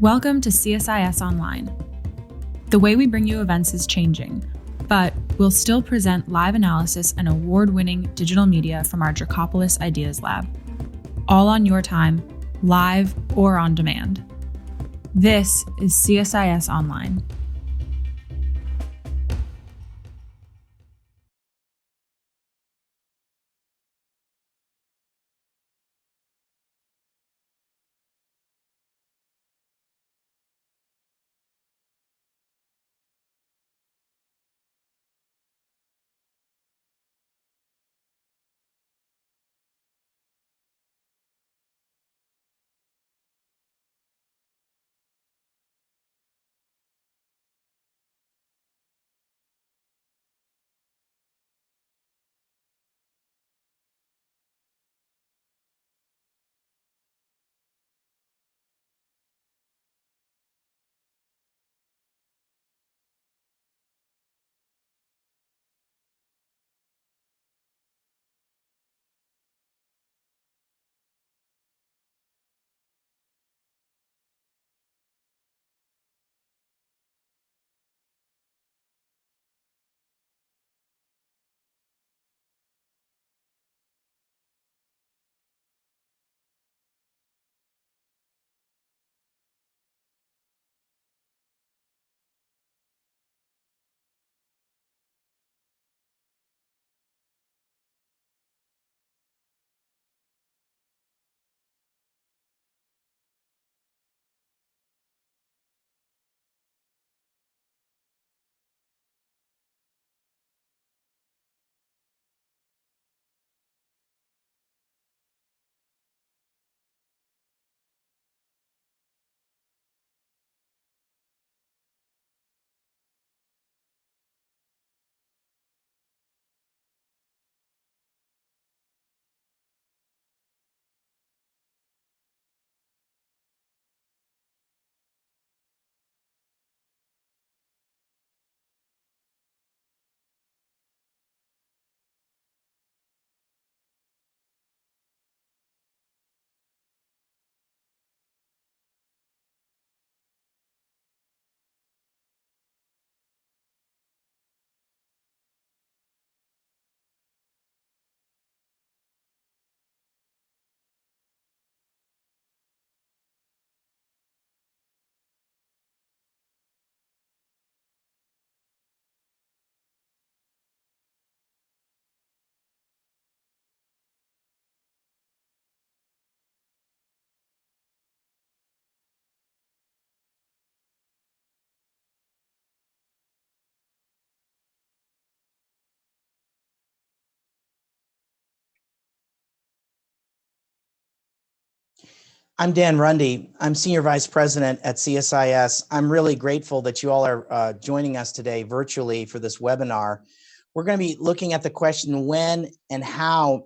Welcome to CSIS Online. The way we bring you events is changing, but we'll still present live analysis and award-winning digital media from our Dracopolis Ideas Lab. All on your time, live or on demand. This is CSIS Online. I'm Dan Rundy. I'm Senior Vice President at CSIS. I'm really grateful that you all are joining us today virtually for this webinar. We're going to be looking at the question, when and how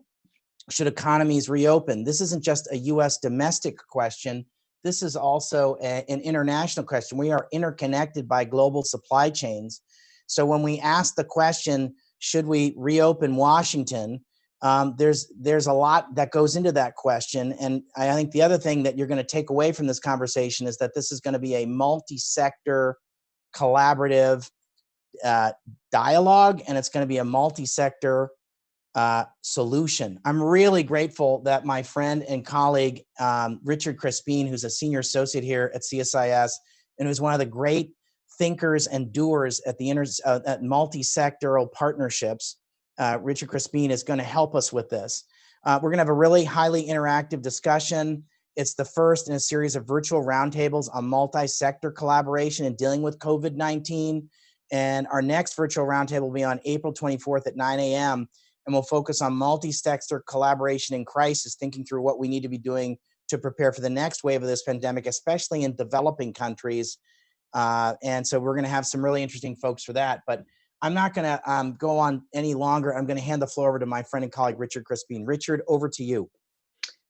should economies reopen? This isn't just a U.S. domestic question. This is also an international question. We are interconnected by global supply chains. So when we ask the question, should we reopen Washington? There's a lot that goes into that question. And I think the other thing that you're going to take away from this conversation is that this is going to be a multi-sector collaborative dialogue, and it's going to be a multi-sector solution. I'm really grateful that my friend and colleague, Richard Crispin, who's a senior associate here at CSIS, and who's one of the great thinkers and doers at the at multi-sectoral partnerships, Richard Crispin is going to help us with this. We're going to have a really highly interactive discussion. It's the first in a series of virtual roundtables on multi-sector collaboration and dealing with COVID-19. And our next virtual roundtable will be on April 24th at 9 a.m. And we'll focus on multi-sector collaboration in crisis, thinking through what we need to be doing to prepare for the next wave of this pandemic, especially in developing countries. And so we're going to have some really interesting folks for that. But I'm not going to go on any longer. I'm going to hand the floor over to my friend and colleague, Richard Crispin. Richard, over to you.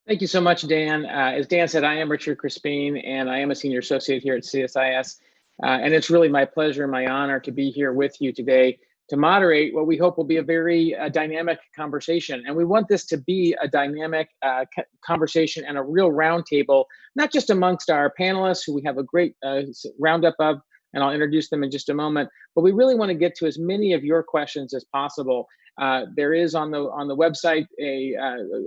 Thank you so much, Dan. As Dan said, I am Richard Crispin, and I am a senior associate here at CSIS. And it's really my pleasure and my honor to be here with you today to moderate what we hope will be a very dynamic conversation. And we want this to be a dynamic conversation and a real roundtable, not just amongst our panelists, who we have a great roundup of, and I'll introduce them in just a moment, but we really want to get to as many of your questions as possible. There is on the website a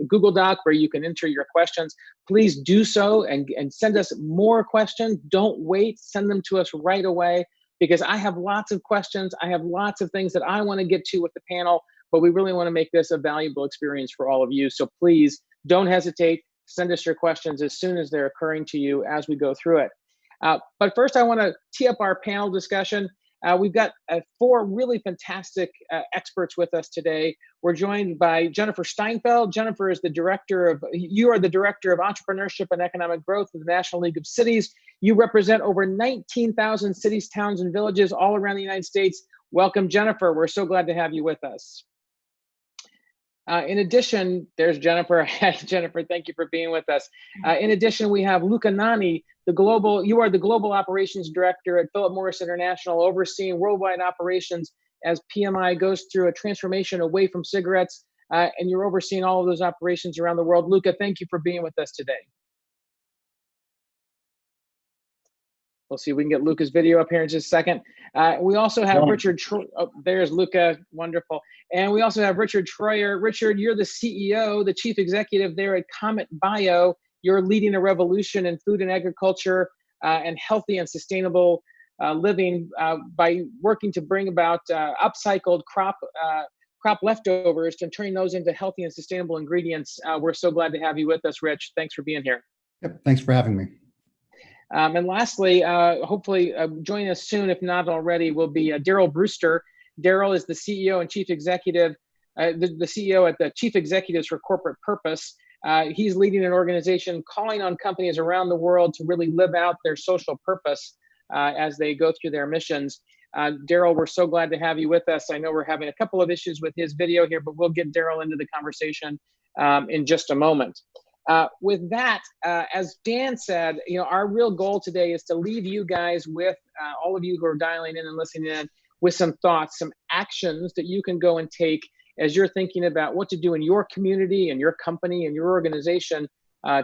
Google Doc where you can enter your questions. Please do so and send us more questions. Don't wait, send them to us right away, because I have lots of questions. I have lots of things that I want to get to with the panel, but we really want to make this a valuable experience for all of you. So please don't hesitate. Send us your questions as soon as they're occurring to you as we go through it. But first, I want to tee up our panel discussion. We've got 4 really fantastic experts with us today. We're joined by Jennifer Steinfeld. Jennifer is you are the Director of Entrepreneurship and Economic Growth of the National League of Cities. You represent over 19,000 cities, towns, and villages all around the United States. Welcome, Jennifer. We're so glad to have you with us. In addition, there's Jennifer. Jennifer, thank you for being with us. In addition, we have Luca Nani, you are the Global Operations Director at Philip Morris International, overseeing worldwide operations as PMI goes through a transformation away from cigarettes, and you're overseeing all of those operations around the world. Luca, thank you for being with us today. We'll see if we can get Luca's video up here in just a second. We also have Richard. There's Luca. Wonderful. And we also have Richard Troyer. Richard, you're the CEO, the Chief Executive there at Comet Bio. You're leading a revolution in food and agriculture and healthy and sustainable living by working to bring about upcycled crop leftovers and turning those into healthy and sustainable ingredients. We're so glad to have you with us, Rich. Thanks for being here. Yep, thanks for having me. And lastly, hopefully joining us soon, if not already, will be Daryl Brewster. Daryl is the CEO and Chief Executive, the CEO at the Chief Executives for Corporate Purpose. He's leading an organization calling on companies around the world to really live out their social purpose as they go through their missions. Daryl, we're so glad to have you with us. I know we're having a couple of issues with his video here, but we'll get Daryl into the conversation in just a moment. With that, as Dan said, our real goal today is to leave you guys with all of you who are dialing in and listening in with some thoughts, some actions that you can go and take as you're thinking about what to do in your community and your company and your organization,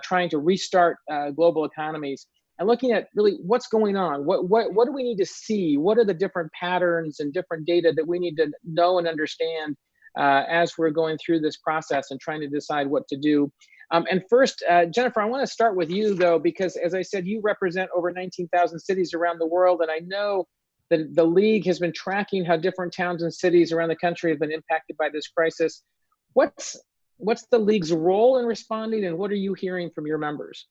trying to restart global economies and looking at really what's going on. What do we need to see? What are the different patterns and different data that we need to know and understand as we're going through this process and trying to decide what to do? And first, Jennifer, I want to start with you, though, because as I said, you represent over 19,000 cities around the world. And I know that the League has been tracking how different towns and cities around the country have been impacted by this crisis. What's the League's role in responding, and what are you hearing from your members?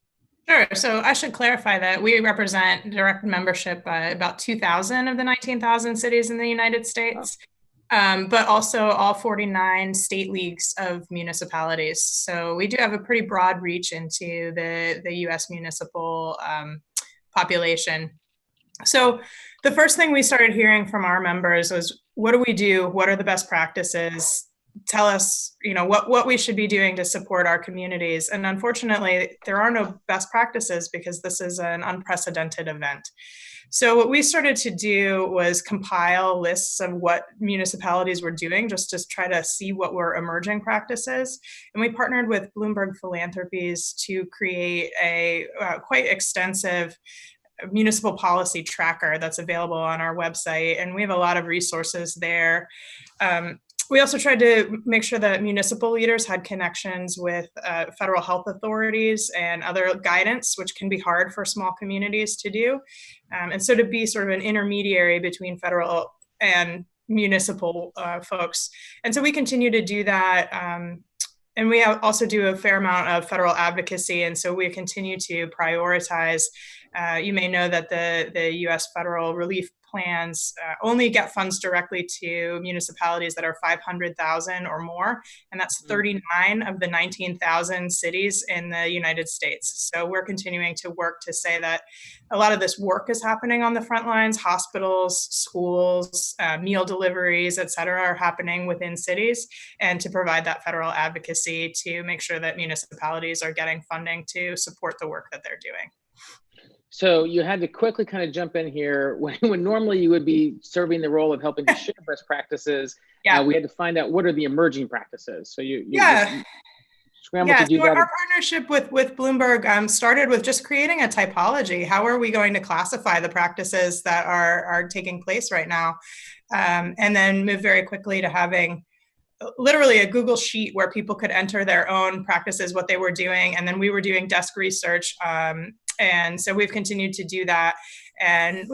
Sure. So I should clarify that we represent direct membership by about 2,000 of the 19,000 cities in the United States. But also all 49 state leagues of municipalities. So we do have a pretty broad reach into the US municipal population. So the first thing we started hearing from our members was, what do we do? What are the best practices? Tell us, what we should be doing to support our communities. And unfortunately, there are no best practices because this is an unprecedented event. So what we started to do was compile lists of what municipalities were doing, just to try to see what were emerging practices. And we partnered with Bloomberg Philanthropies to create a quite extensive municipal policy tracker that's available on our website. And we have a lot of resources there. We also tried to make sure that municipal leaders had connections with federal health authorities and other guidance, which can be hard for small communities to do. And so to be sort of an intermediary between federal and municipal folks. And so we continue to do that. And we also do a fair amount of federal advocacy. And so we continue to prioritize. You may know that the U.S. federal relief plans only get funds directly to municipalities that are 500,000 or more, and that's 39 of the 19,000 cities in the United States. So we're continuing to work to say that a lot of this work is happening on the front lines. Hospitals, schools, meal deliveries, et cetera, are happening within cities, and to provide that federal advocacy to make sure that municipalities are getting funding to support the work that they're doing. So you had to quickly kind of jump in here when normally you would be serving the role of helping to share best practices. Yeah. We had to find out what are the emerging practices. So you scrambled Yeah, to do so that. our partnership with Bloomberg started with just creating a typology. How are we going to classify the practices that are taking place right now? And then move very quickly to having literally a Google sheet where people could enter their own practices, what they were doing. And then we were doing desk research. And so we've continued to do that. And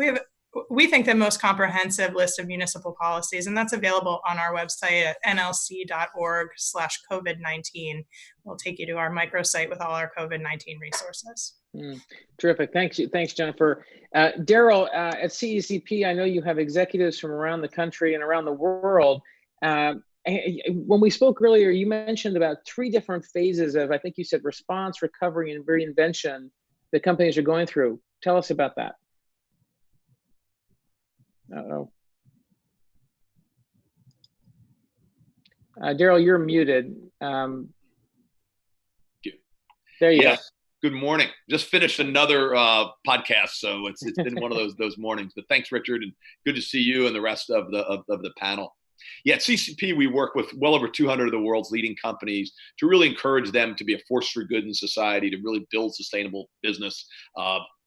we think the most comprehensive list of municipal policies, and that's available on our website at nlc.org/COVID-19. We'll take you to our microsite with all our COVID-19 resources. Terrific. Thanks, Jennifer. Daryl, at CECP, I know you have executives from around the country and around the world. When we spoke earlier, you mentioned about 3 different phases of, I think you said, response, recovery, and reinvention that companies are going through. Tell us about that. Uh-oh. Daryl, you're muted. There you go. Good morning. Just finished another podcast, so it's been one of those mornings. But thanks, Richard, and good to see you and the rest of the panel. Yeah, at CCP, we work with well over 200 of the world's leading companies to really encourage them to be a force for good in society, to really build sustainable business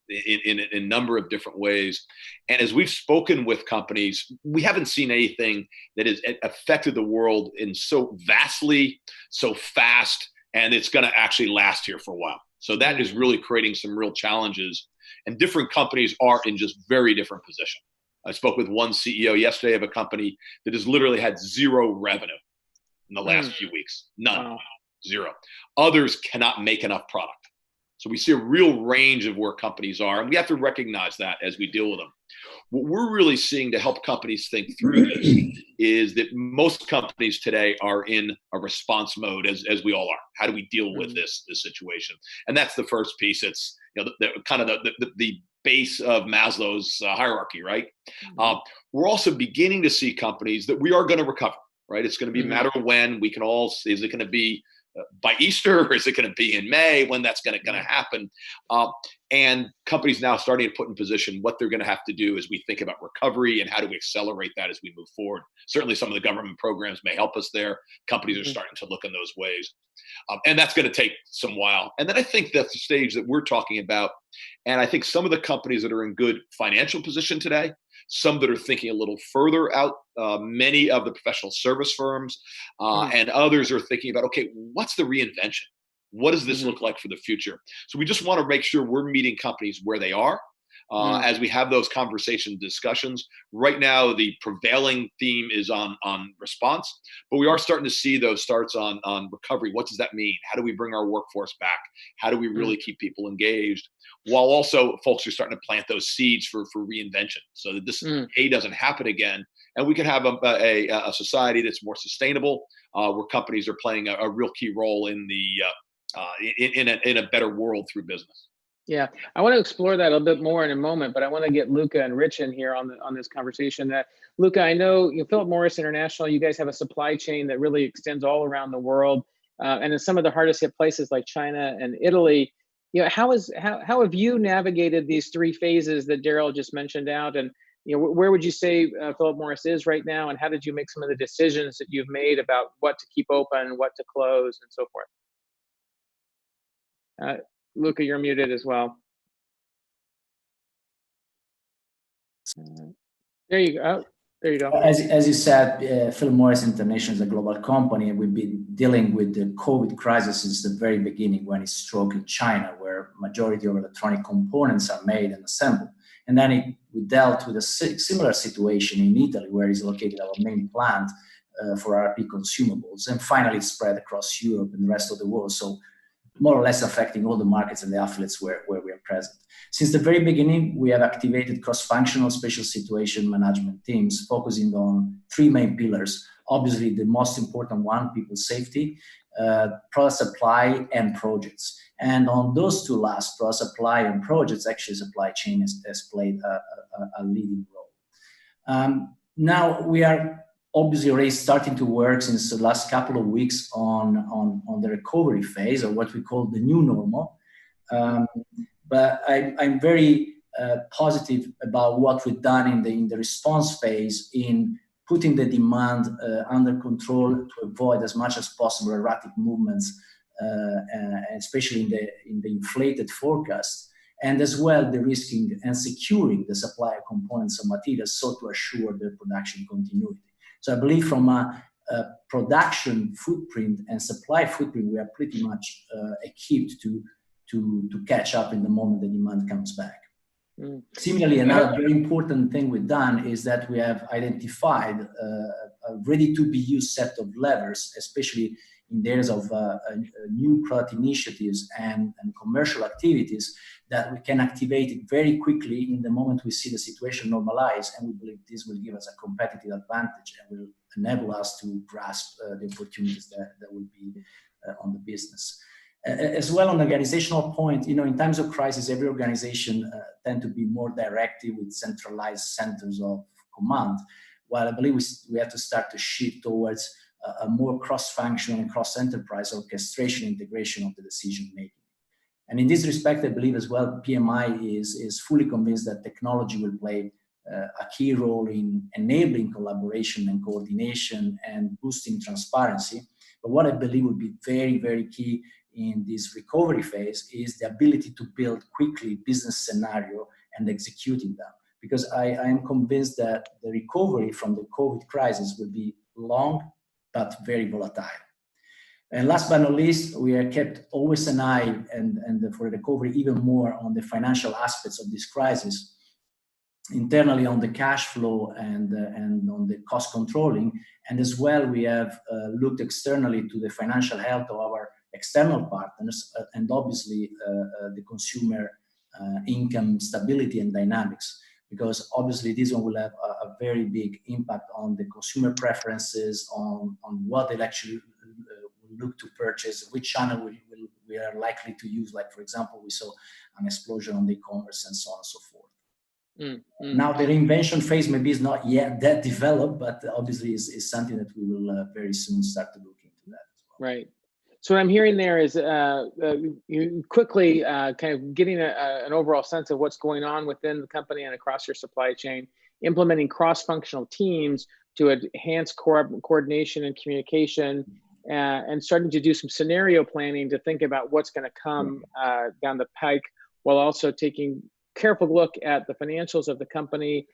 in a number of different ways. And as we've spoken with companies, we haven't seen anything that has affected the world in so vastly, so fast, and it's going to actually last here for a while. So that is really creating some real challenges. And different companies are in just very different positions. I spoke with one CEO yesterday of a company that has literally had 0 revenue in the last few weeks. None. Wow. 0. Others cannot make enough product. So we see a real range of where companies are, and we have to recognize that as we deal with them. What we're really seeing to help companies think through this is that most companies today are in a response mode, as we all are. How do we deal with this situation? And that's the first piece. It's the base of Maslow's hierarchy, right? We're also beginning to see companies that we are going to recover, right? It's going to be a matter of when. We can all see, is it going to be by Easter, or is it going to be in May, when that's going to happen? And companies now starting to put in position what they're going to have to do as we think about recovery and how do we accelerate that as we move forward. Certainly some of the government programs may help us there. Companies are starting to look in those ways. And that's going to take some while. And then I think that's the stage that we're talking about. And I think some of the companies that are in good financial position today, some that are thinking a little further out, many of the professional service firms, and others are thinking about, okay, what's the reinvention? What does this look like for the future? So we just want to make sure we're meeting companies where they are as we have those conversation discussions. Right now, the prevailing theme is on response, but we are starting to see those starts on recovery. What does that mean? How do we bring our workforce back? How do we really keep people engaged? While also folks are starting to plant those seeds for reinvention so that this doesn't happen again. And we can have a society that's more sustainable, where companies are playing a real key role in in a better world through business. Yeah, I want to explore that a bit more in a moment, but I want to get Luca and Rich in here on this conversation. Luca, I know Philip Morris International, you guys have a supply chain that really extends all around the world, and in some of the hardest hit places like China and Italy. How have you navigated these 3 phases that Daryl just mentioned out, and where would you say Philip Morris is right now, and how did you make some of the decisions that you've made about what to keep open, what to close, and so forth? Luca, you're muted as well. There you go. Oh, there you go. As you said, Philip Morris International is a global company, and we've been dealing with the COVID crisis since the very beginning, when it struck in China, where majority of electronic components are made and assembled. And then we dealt with a similar situation in Italy, where is located our main plant for RP consumables, and finally spread across Europe and the rest of the world. So more or less affecting all the markets and the affiliates where we are present. Since the very beginning, we have activated cross-functional special situation management teams focusing on 3 main pillars. Obviously, the most important one, people safety, product supply, and projects. And on those 2 last, product supply and projects, actually supply chain has played a leading role. Now we are obviously already starting to work since the last couple of weeks on the recovery phase, or what we call the new normal. But I'm very positive about what we've done in the response phase in putting the demand under control to avoid as much as possible erratic movements, especially in the inflated forecast, and as well de-risking and securing the supply of components and materials so to assure the production continuity. So I believe from a production footprint and supply footprint, we are pretty much equipped to catch up in the moment the demand comes back. Similarly, another very important thing we've done is that we have identified a ready-to-be-used set of levers, especially in the areas of new product initiatives and commercial activities, that we can activate it very quickly in the moment we see the situation normalize, and we believe this will give us a competitive advantage and will enable us to grasp the opportunities that will be on the business. As well, on the organizational point, in times of crisis, every organization tend to be more directive with centralized centers of command, while I believe we have to start to shift towards a more cross-functional and cross-enterprise orchestration integration of the decision-making. And in this respect, I believe as well, PMI is fully convinced that technology will play a key role in enabling collaboration and coordination and boosting transparency. But what I believe would be very, very key in this recovery phase is the ability to build quickly business scenario and executing them. Because I am convinced that the recovery from the COVID crisis will be long, but very volatile. And last but not least, we are kept always an eye and for recovery even more on the financial aspects of this crisis, internally on the cash flow and on the cost controlling. And as well, we have looked externally to the financial health of our external partners and obviously the consumer income stability and dynamics, because obviously this one will have a very big impact on the consumer preferences, on what they'll actually look to purchase, which channel we are likely to use. Like, for example, we saw an explosion on the e-commerce and so on and so forth. Now, the reinvention phase maybe is not yet that developed, but obviously is something that we will very soon start to look into that as well. Right. So what I'm hearing there is you quickly kind of getting an overall sense of what's going on within the company and across your supply chain, implementing cross-functional teams to enhance coordination and communication, and starting to do some scenario planning to think about what's going to come down the pike, while also taking careful look at the financials of the company,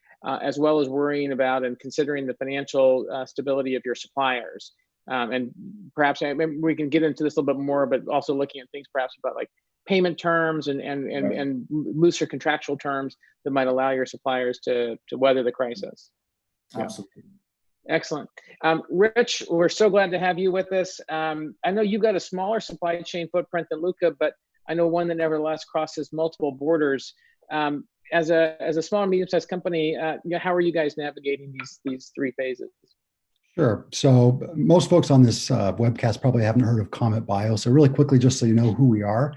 as well as worrying about and considering the financial stability of your suppliers. And perhaps we can get into this a little bit more, but also looking at things perhaps about like payment terms and looser contractual terms that might allow your suppliers to weather the crisis. Absolutely. Excellent. Rich, we're so glad to have you with us. I know you've got a smaller supply chain footprint than Luca, but I know one that nevertheless crosses multiple borders. As a small and medium-sized company, how are you guys navigating these three phases? Sure. So most folks on this webcast probably haven't heard of Comet Bio. So really quickly, just so you know who we are,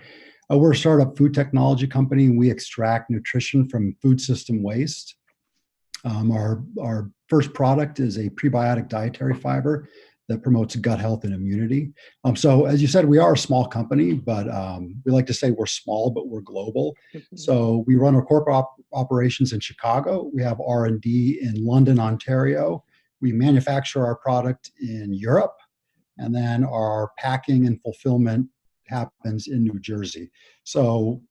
we're a startup food technology company. We extract nutrition from food system waste. Our first product is a prebiotic dietary fiber that promotes gut health and immunity. So as you said, we are a small company, but we like to say we're small, but we're global. So we run our corporate operations in Chicago. We have R&D in London, Ontario. We manufacture our product in Europe, and then our packing and fulfillment happens in New Jersey. So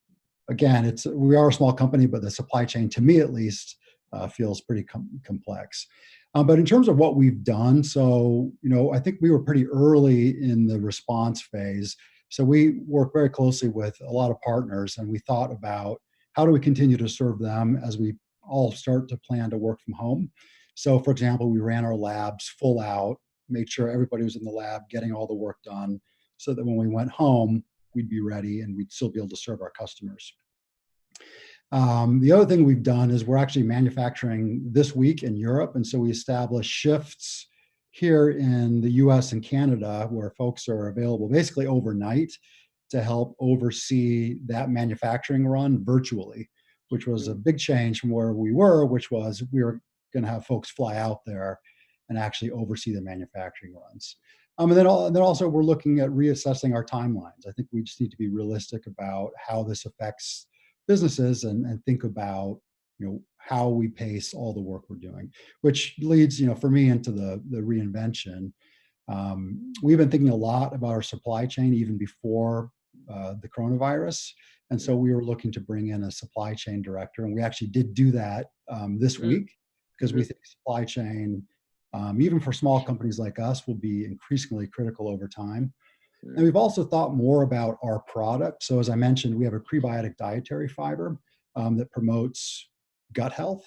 again, we are a small company, but the supply chain, to me at least, feels pretty complex. But in terms of what we've done, so I think we were pretty early in the response phase. So we work very closely with a lot of partners, and we thought about how do we continue to serve them as we all start to plan to work from home. So, for example, we ran our labs full out, made sure everybody was in the lab getting all the work done so that when we went home, we'd be ready and we'd still be able to serve our customers. The other thing we've done is we're actually manufacturing this week in Europe. And so we established shifts here in the US and Canada where folks are available basically overnight to help oversee that manufacturing run virtually, which was a big change from where we were, which was we were going to have folks fly out there and actually oversee the manufacturing runs. And then also we're looking at reassessing our timelines. I think we just need to be realistic about how this affects businesses and think about, how we pace all the work we're doing, which leads, for me into the reinvention. We've been thinking a lot about our supply chain even before the coronavirus. And so we were looking to bring in a supply chain director. And we actually did do that this week, because we think supply chain, even for small companies like us, will be increasingly critical over time. And we've also thought more about our product. So as I mentioned, we have a prebiotic dietary fiber that promotes gut health.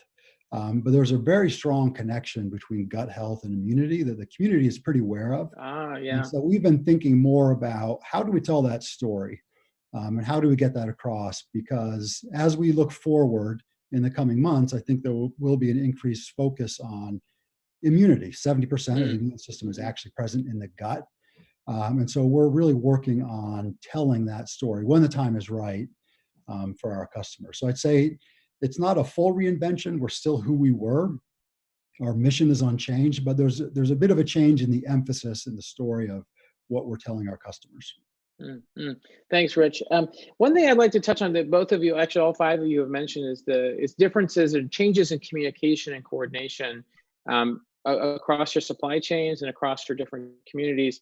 But there's a very strong connection between gut health and immunity that the community is pretty aware of. And so we've been thinking more about how do we tell that story, and how do we get that across? Because as we look forward in the coming months, I think there will be an increased focus on immunity. 70% of the immune system is actually present in the gut. And so we're really working on telling that story when the time is right for our customers. So I'd say it's not a full reinvention. We're still who we were. Our mission is unchanged, but there's a bit of a change in the emphasis in the story of what we're telling our customers. Thanks, Rich. One thing I'd like to touch on that both of you, actually all five of you have mentioned, is differences and changes in communication and coordination across your supply chains and across your different communities.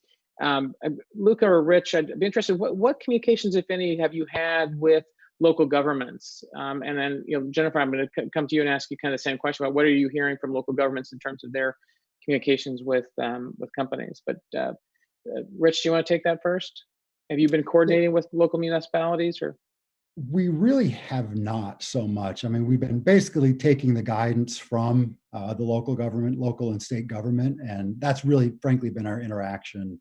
Luca or Rich, I'd be interested, what communications, if any, have you had with local governments? And then, Jennifer, I'm going to come to you and ask you kind of the same question about what are you hearing from local governments in terms of their communications with companies. But Rich, do you want to take that first? Have you been coordinating with local municipalities, or? We really have not so much. I mean, we've been basically taking the guidance from the local and state government, and that's really, frankly, been our interaction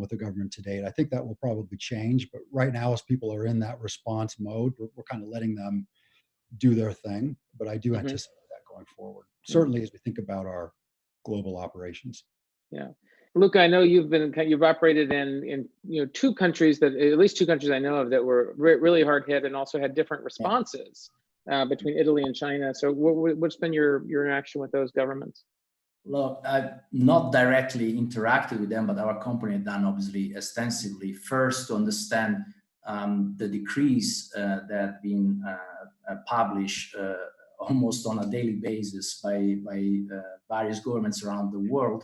with the government to date. I think that will probably change, but right now, as people are in that response mode, we're kind of letting them do their thing. But I do anticipate that going forward, certainly as we think about our global operations. Yeah. Luca, I know you've operated in two countries, at least two countries I know of, that were really hard hit and also had different responses between Italy and China. So what's been your interaction with those governments? Look, I've not directly interacted with them, but our company had done obviously extensively. First, to understand the decrees that been published almost on a daily basis by various governments around the world,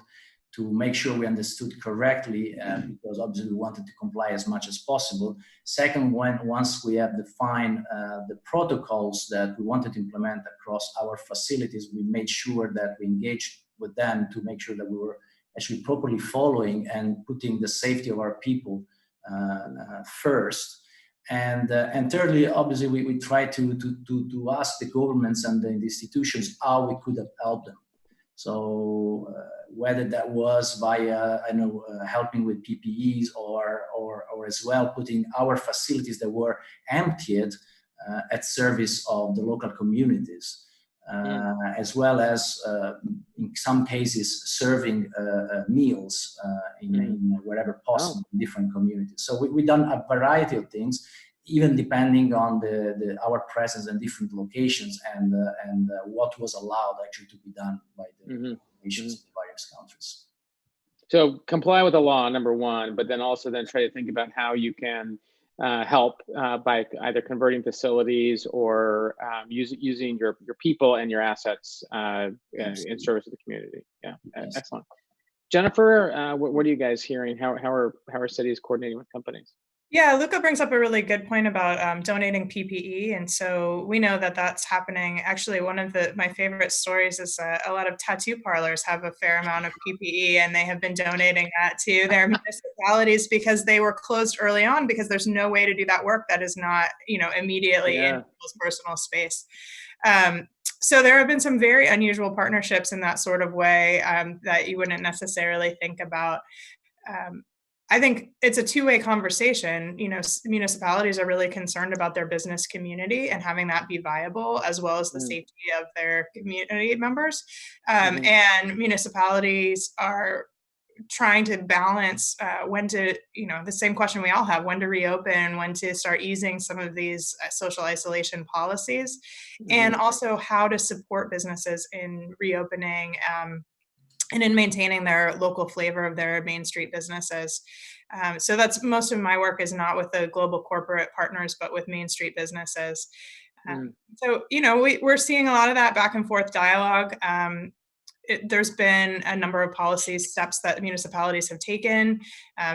to make sure we understood correctly, because obviously we wanted to comply as much as possible. Second, once we have defined the protocols that we wanted to implement across our facilities, we made sure that we engaged with them to make sure that we were actually properly following and putting the safety of our people first. And thirdly, obviously, we try to ask the governments and the institutions how we could have helped them. So whether that was via, helping with PPEs or as well putting our facilities that were emptied at service of the local communities, as well as in some cases serving meals in wherever possible in different communities. So we've done a variety of things, even depending on our presence in different locations and what was allowed actually to be done by the nations in the various countries. So comply with the law, number one, but then also try to think about how you can help by either converting facilities or using your people and your assets in service of the community. Yeah, excellent. Jennifer, what are you guys hearing? How are cities coordinating with companies? Yeah, Luca brings up a really good point about donating PPE. And so we know that that's happening. Actually, one of my favorite stories is a lot of tattoo parlors have a fair amount of PPE, and they have been donating that to their municipalities because they were closed early on because there's no way to do that work that is not, immediately in people's personal space. So there have been some very unusual partnerships in that sort of way that you wouldn't necessarily think about. I think it's a two-way conversation. Municipalities are really concerned about their business community and having that be viable, as well as the safety of their community members. And municipalities are trying to balance when to, the same question we all have, when to reopen, when to start easing some of these social isolation policies, and also how to support businesses in reopening and in maintaining their local flavor of their Main Street businesses. So that's most of my work is not with the global corporate partners, but with Main Street businesses. So, we're seeing a lot of that back and forth dialogue. There's been a number of policy steps that municipalities have taken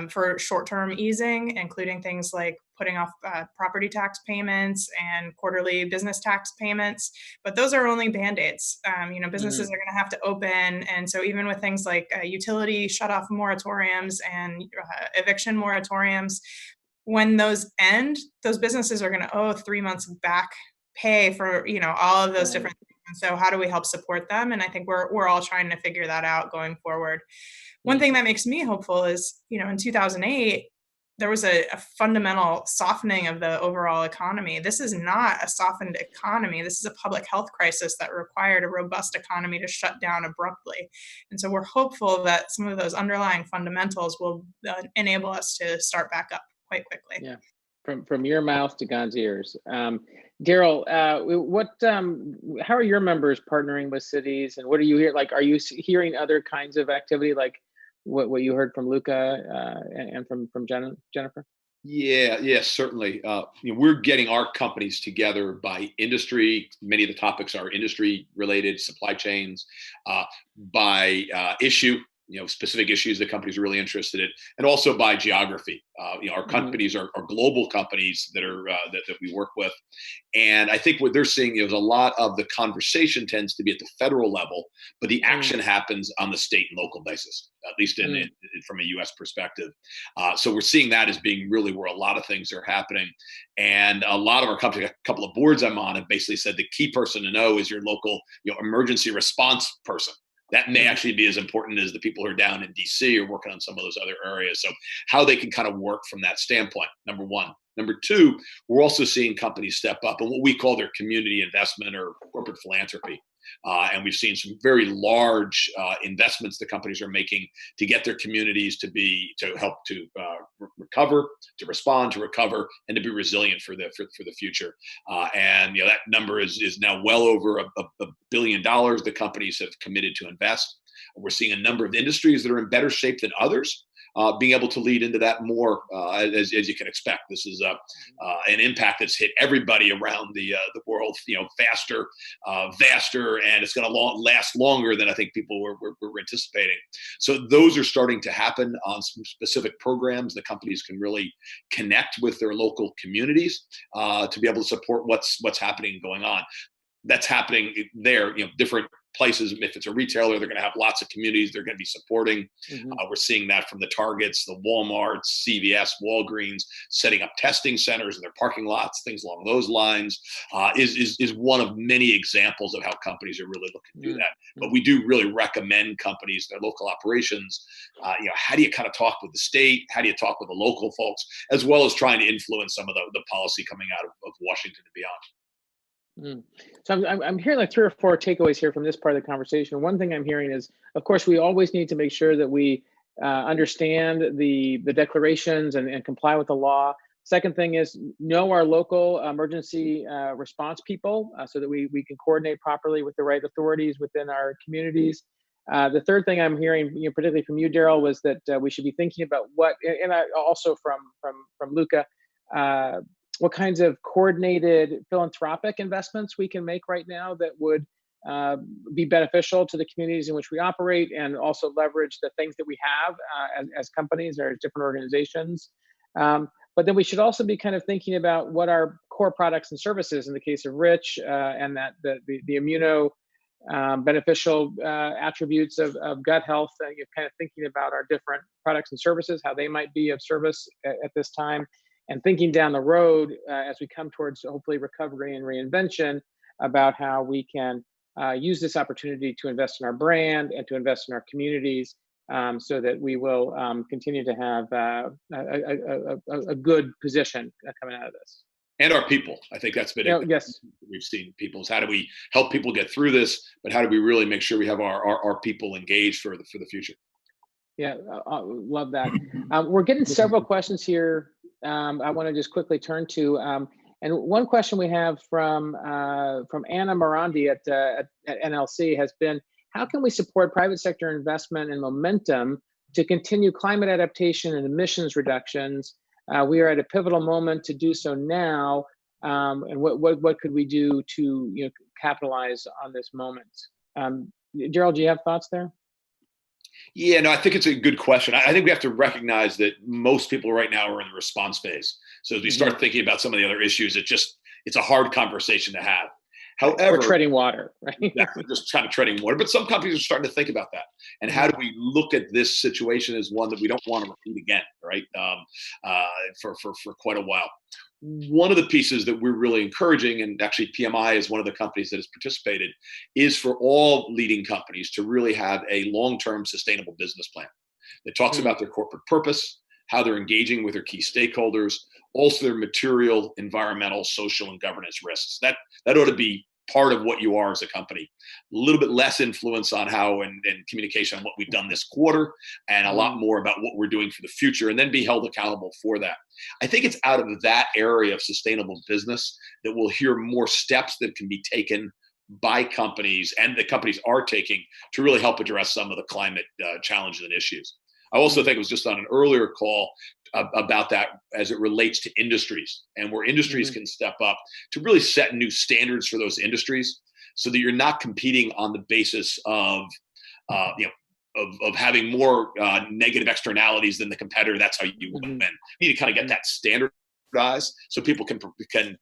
for short-term easing, including things like putting off property tax payments and quarterly business tax payments. But those are only Band-Aids. Businesses are going to have to open. And so even with things like utility shut-off moratoriums and eviction moratoriums, when those end, those businesses are going to owe 3 months back pay for, all of those different things. And so how do we help support them? And I think we're all trying to figure that out going forward. One thing that makes me hopeful is, in 2008, there was a fundamental softening of the overall economy. This is not a softened economy. This is a public health crisis that required a robust economy to shut down abruptly. And so we're hopeful that some of those underlying fundamentals will enable us to start back up quite quickly. Yeah, from your mouth to God's ears. Daryl, how are your members partnering with cities, and what are you hearing? Like, are you hearing other kinds of activity, like what you heard from Luca and from Jennifer? Yeah, certainly. We're getting our companies together by industry. Many of the topics are industry related, supply chains, by issue. Specific issues that companies are really interested in, and also by geography. Our companies are global companies that are that we work with, and I think what they're seeing is a lot of the conversation tends to be at the federal level, but the action happens on the state and local basis, at least in from a U.S. perspective. So we're seeing that as being really where a lot of things are happening, and a lot of our companies, a couple of boards I'm on, have basically said the key person to know is your local emergency response person. That may actually be as important as the people who are down in DC or working on some of those other areas. So how they can kind of work from that standpoint, number one. Number two, we're also seeing companies step up in what we call their community investment or corporate philanthropy. And we've seen some very large investments the companies are making to get their communities to help to recover, to respond, to recover, and to be resilient for the future. And that number is now well over $1 billion the companies have committed to invest. We're seeing a number of industries that are in better shape than others. Being able to lead into that more, as you can expect. This is an impact that's hit everybody around the world, faster, faster, and it's going to last longer than I think people were anticipating. So those are starting to happen on some specific programs. The companies can really connect with their local communities to be able to support what's happening and going on. That's happening there, different places. If it's a retailer, they're going to have lots of communities they're going to be supporting. We're seeing that from the Targets, the Walmarts, CVS, Walgreens, setting up testing centers in their parking lots, things along those lines, is one of many examples of how companies are really looking to do that. But we do really recommend companies, their local operations, how do you kind of talk with the state? How do you talk with the local folks, as well as trying to influence some of the policy coming out of Washington and beyond? So I'm hearing like 3 or 4 takeaways here from this part of the conversation. One thing I'm hearing is, of course, we always need to make sure that we understand the declarations and comply with the law. Second thing is know our local emergency response people so that we can coordinate properly with the right authorities within our communities. The third thing I'm hearing, particularly from you, Daryl, was that we should be thinking about and also from Luca, what kinds of coordinated philanthropic investments we can make right now that would be beneficial to the communities in which we operate, and also leverage the things that we have as companies or as different organizations. But then we should also be kind of thinking about what our core products and services in the case of Rich, and that the immuno beneficial attributes of gut health. You're kind of thinking about our different products and services, how they might be of service at this time. And thinking down the road as we come towards hopefully recovery and reinvention, about how we can use this opportunity to invest in our brand and to invest in our communities, so that we will continue to have a good position coming out of this. And our people. I think that's been yes. We've seen people is how do we help people get through this, but how do we really make sure we have our people engaged for the future? Yeah, love that. We're getting several questions here. I want to just quickly turn to, and one question we have from Anna Morandi at NLC has been, how can we support private sector investment and momentum to continue climate adaptation and emissions reductions? We are at a pivotal moment to do so now. and what could we do to capitalize on this moment? Gerald, do you have thoughts there? Yeah, no, I think it's a good question. I think we have to recognize that most people right now are in the response phase. So as we start thinking about some of the other issues, it's a hard conversation to have. However, we're treading water, right? Exactly, just kind of treading water. But some companies are starting to think about that. And how do we look at this situation as one that we don't want to repeat again, right? For quite a while. One of the pieces that we're really encouraging, and actually PMI is one of the companies that has participated, is for all leading companies to really have a long-term sustainable business plan that talks about their corporate purpose, how they're engaging with their key stakeholders, also their material, environmental, social, and governance risks. That ought to be part of what you are as a company. A little bit less influence on how and communication on what we've done this quarter, and a lot more about what we're doing for the future, and then be held accountable for that. I think it's out of that area of sustainable business that we'll hear more steps that can be taken by companies, and the companies are taking, to really help address some of the climate challenges and issues. I also think it was just on an earlier call about that as it relates to industries, and where industries can step up to really set new standards for those industries, so that you're not competing on the basis of having more negative externalities than the competitor. That's how you win. You need to kind of get that standardized so people can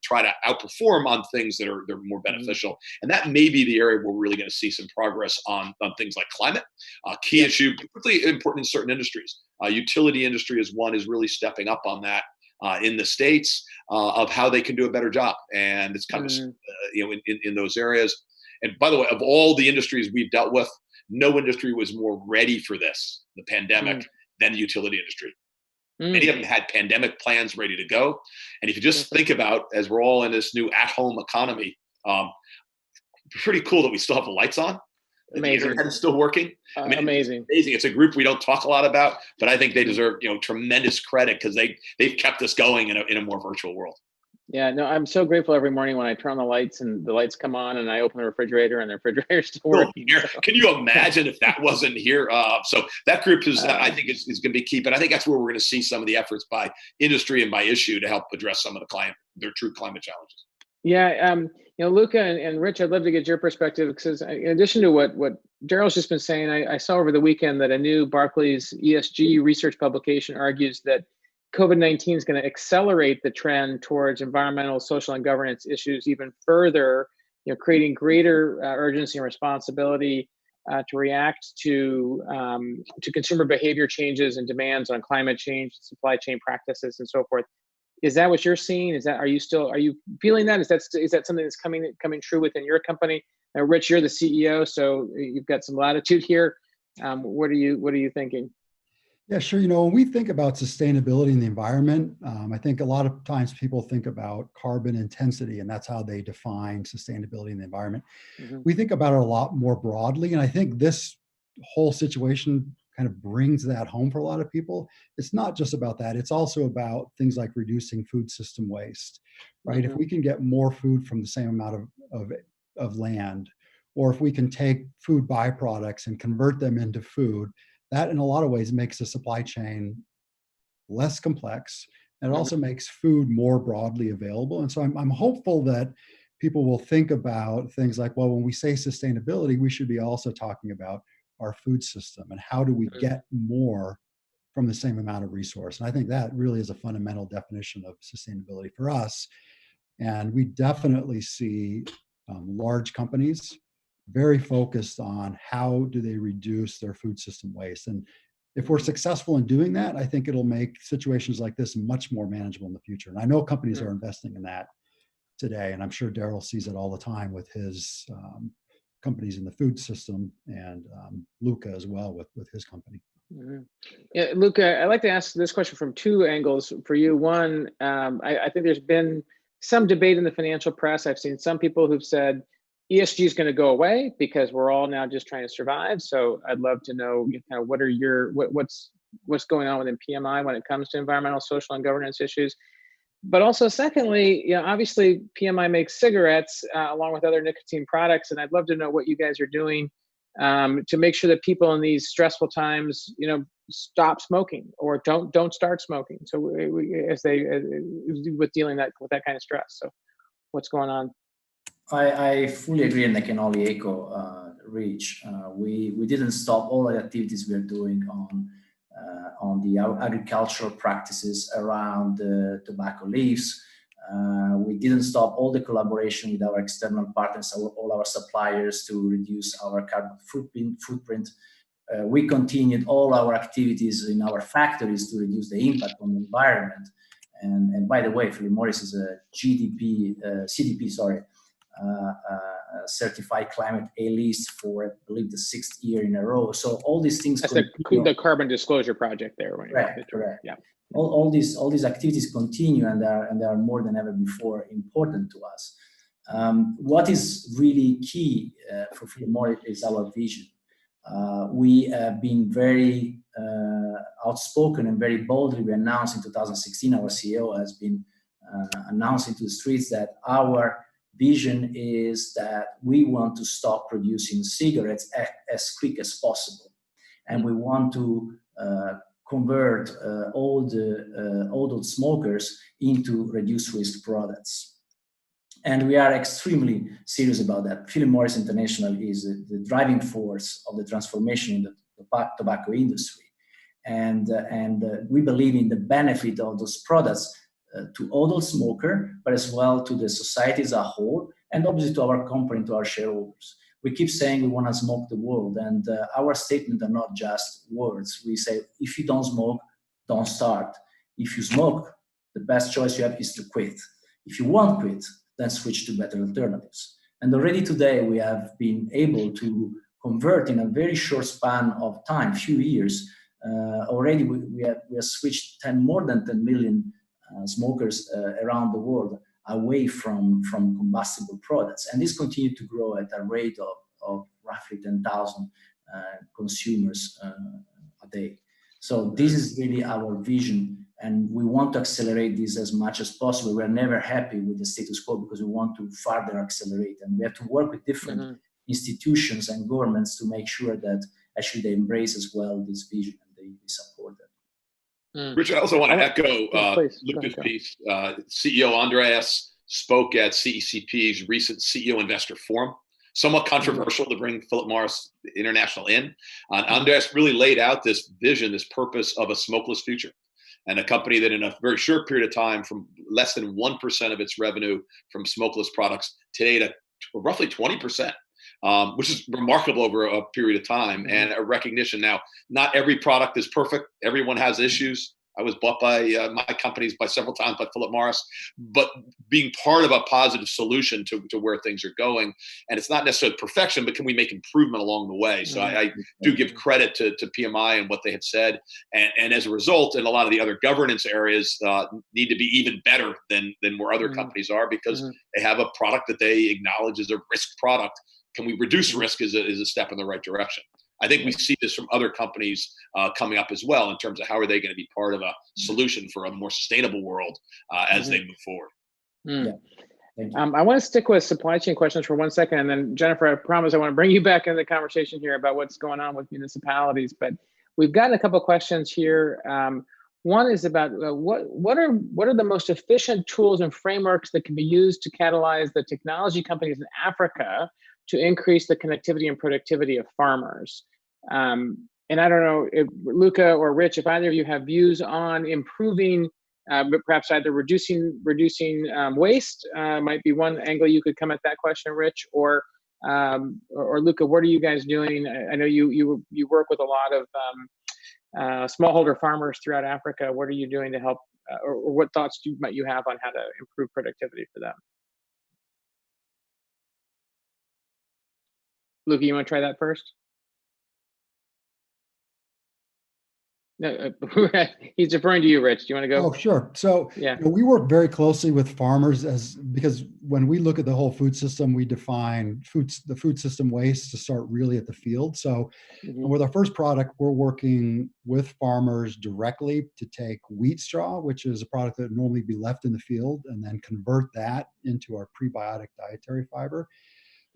try to outperform on things that are more beneficial. And that may be the area where we're really going to see some progress on things like climate. Key issue, particularly important in certain industries. Utility industry is really stepping up on that in the States of how they can do a better job. And it's kind of in those areas. And by the way, of all the industries we've dealt with, no industry was more ready for this, the pandemic, than the utility industry. Many of them had pandemic plans ready to go. And if you just think about, as we're all in this new at-home economy, pretty cool that we still have the lights on. Amazing. The internet is still working. Amazing. It's a group we don't talk a lot about, but I think they deserve tremendous credit, because they've kept us going in a more virtual world. Yeah, no, I'm so grateful every morning when I turn on the lights and the lights come on, and I open the refrigerator and the refrigerator's still working. So. Can you imagine if that wasn't here? So that group is, I think, is going to be key. But I think that's where we're going to see some of the efforts by industry and by issue to help address some of their true climate challenges. Yeah, Luca and Rich, I'd love to get your perspective, because in addition to what Daryl's just been saying, I saw over the weekend that a new Barclays ESG research publication argues that COVID-19 is going to accelerate the trend towards environmental, social, and governance issues even further, creating greater urgency and responsibility to react to consumer behavior changes and demands on climate change, supply chain practices, and so forth. Is that what you're seeing? Are you feeling that? Is that something that's coming true within your company? Rich, you're the CEO, so you've got some latitude here. What are you thinking? Yeah, sure. When we think about sustainability in the environment, I think a lot of times people think about carbon intensity, and that's how they define sustainability in the environment. We think about it a lot more broadly, and I think this whole situation kind of brings that home for a lot of people. It's not just about that. It's also about things like reducing food system waste, right? If we can get more food from the same amount of land, or if we can take food byproducts and convert them into food, that in a lot of ways makes the supply chain less complex, and it also makes food more broadly available. And so I'm hopeful that people will think about things like, well, when we say sustainability, we should be also talking about our food system and how do we get more from the same amount of resource. And I think that really is a fundamental definition of sustainability for us. And we definitely see large companies very focused on how do they reduce their food system waste. And if we're successful in doing that, I think it'll make situations like this much more manageable in the future. And I know companies are investing in that today. And I'm sure Daryl sees it all the time with his companies in the food system, and Luca as well with his company. Yeah, Luca, I'd like to ask this question from two angles for you. One, I think there's been some debate in the financial press. I've seen some people who've said ESG is going to go away because we're all now just trying to survive. So I'd love to know kind of what's going on within PMI when it comes to environmental, social, and governance issues. But also, secondly, obviously PMI makes cigarettes along with other nicotine products, and I'd love to know what you guys are doing to make sure that people in these stressful times, stop smoking or don't start smoking. So with dealing with that kind of stress. So what's going on? I fully agree, and I can only echo Rich. We didn't stop all the activities we are doing on the agricultural practices around tobacco leaves. We didn't stop all the collaboration with our external partners, all our suppliers, to reduce our carbon footprint. We continued all our activities in our factories to reduce the impact on the environment. And by the way, Philip Morris is a CDP, certified climate A list for, I believe, the 6th year in a row. So all these things. That's the Carbon Disclosure Project there. Correct. Yeah. All these activities continue, and they are more than ever before important to us. What is really key for Philip Morris is our vision. We have been very outspoken and very boldly. We announced in 2016, our CEO has been announcing to the streets that our vision is that we want to stop producing cigarettes as quick as possible. And we want to convert all those smokers into reduced risk products. And we are extremely serious about that. Philip Morris International is the driving force of the transformation in the tobacco industry. And we believe in the benefit of those products to adult smoker, but as well to the society as a whole, and obviously to our company, to our shareholders. We keep saying we want to smoke the world, and our statements are not just words. We say, if you don't smoke, don't start. If you smoke, the best choice you have is to quit. If you won't quit, then switch to better alternatives. And already today, we have been able to convert in a very short span of time, few years. Already we have switched more than 10 million smokers around the world away from combustible products. And this continued to grow at a rate of roughly 10,000 consumers a day. So this is really our vision, and we want to accelerate this as much as possible. We're never happy with the status quo because we want to further accelerate, and we have to work with different institutions and governments to make sure that actually they embrace as well this vision and they support it. Richard, I also want to echo Luca's piece. CEO Andreas spoke at CECP's recent CEO Investor Forum. Somewhat controversial to bring Philip Morris International in. Andreas really laid out this vision, this purpose of a smokeless future, and a company that in a very short period of time, from less than 1% of its revenue from smokeless products today to roughly 20%. Which is remarkable over a period of time, and a recognition. Now, not every product is perfect. Everyone has issues. I was bought by my companies by several times by Philip Morris, but being part of a positive solution to where things are going. And it's not necessarily perfection, but can we make improvement along the way? So I do give credit to PMI and what they have said. And as a result, in a lot of the other governance areas need to be even better than where other companies are, because they have a product that they acknowledge as a risk product. Can we reduce risk is a step in the right direction? I think we see this from other companies coming up as well in terms of how are they going to be part of a solution for a more sustainable world as they move forward. I want to stick with supply chain questions for 1 second. And then Jennifer, I promise I want to bring you back into the conversation here about what's going on with municipalities. But we've got a couple of questions here. One is about what are the most efficient tools and frameworks that can be used to catalyze the technology companies in Africa to increase the connectivity and productivity of farmers. And I don't know if Luca or Rich, if either of you have views on improving, but perhaps either reducing waste might be one angle you could come at that question, Rich, or Luca, what are you guys doing? I know you work with a lot of smallholder farmers throughout Africa. What are you doing to help, or what thoughts might you have on how to improve productivity for them? Luca, you want to try that first? No, he's deferring to you, Rich. Do you want to go? Oh, sure. So we work very closely with farmers because when we look at the whole food system, we define the food system waste to start really at the field. So with our first product, we're working with farmers directly to take wheat straw, which is a product that would normally be left in the field, and then convert that into our prebiotic dietary fiber.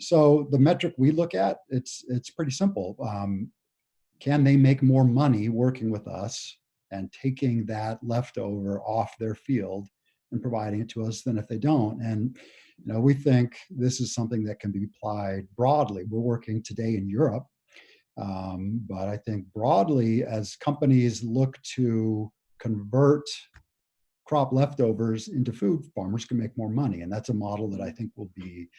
So the metric we look at, it's pretty simple. Can they make more money working with us and taking that leftover off their field and providing it to us than if they don't? And We think this is something that can be applied broadly. We're working today in Europe, but I think broadly, as companies look to convert crop leftovers into food, farmers can make more money. And that's a model that I think will be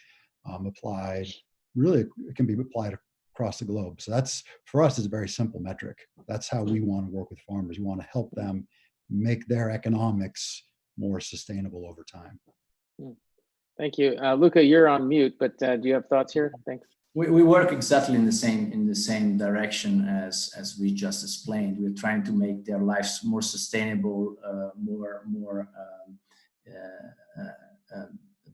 applied, really, it can be applied across the globe. So that's, for us, is a very simple metric. That's how we want to work with farmers. We want to help them make their economics more sustainable over time. Thank you. Luca, you're on mute, but do you have thoughts here? Thanks. We work exactly in the same direction as we just explained. We're trying to make their lives more sustainable, more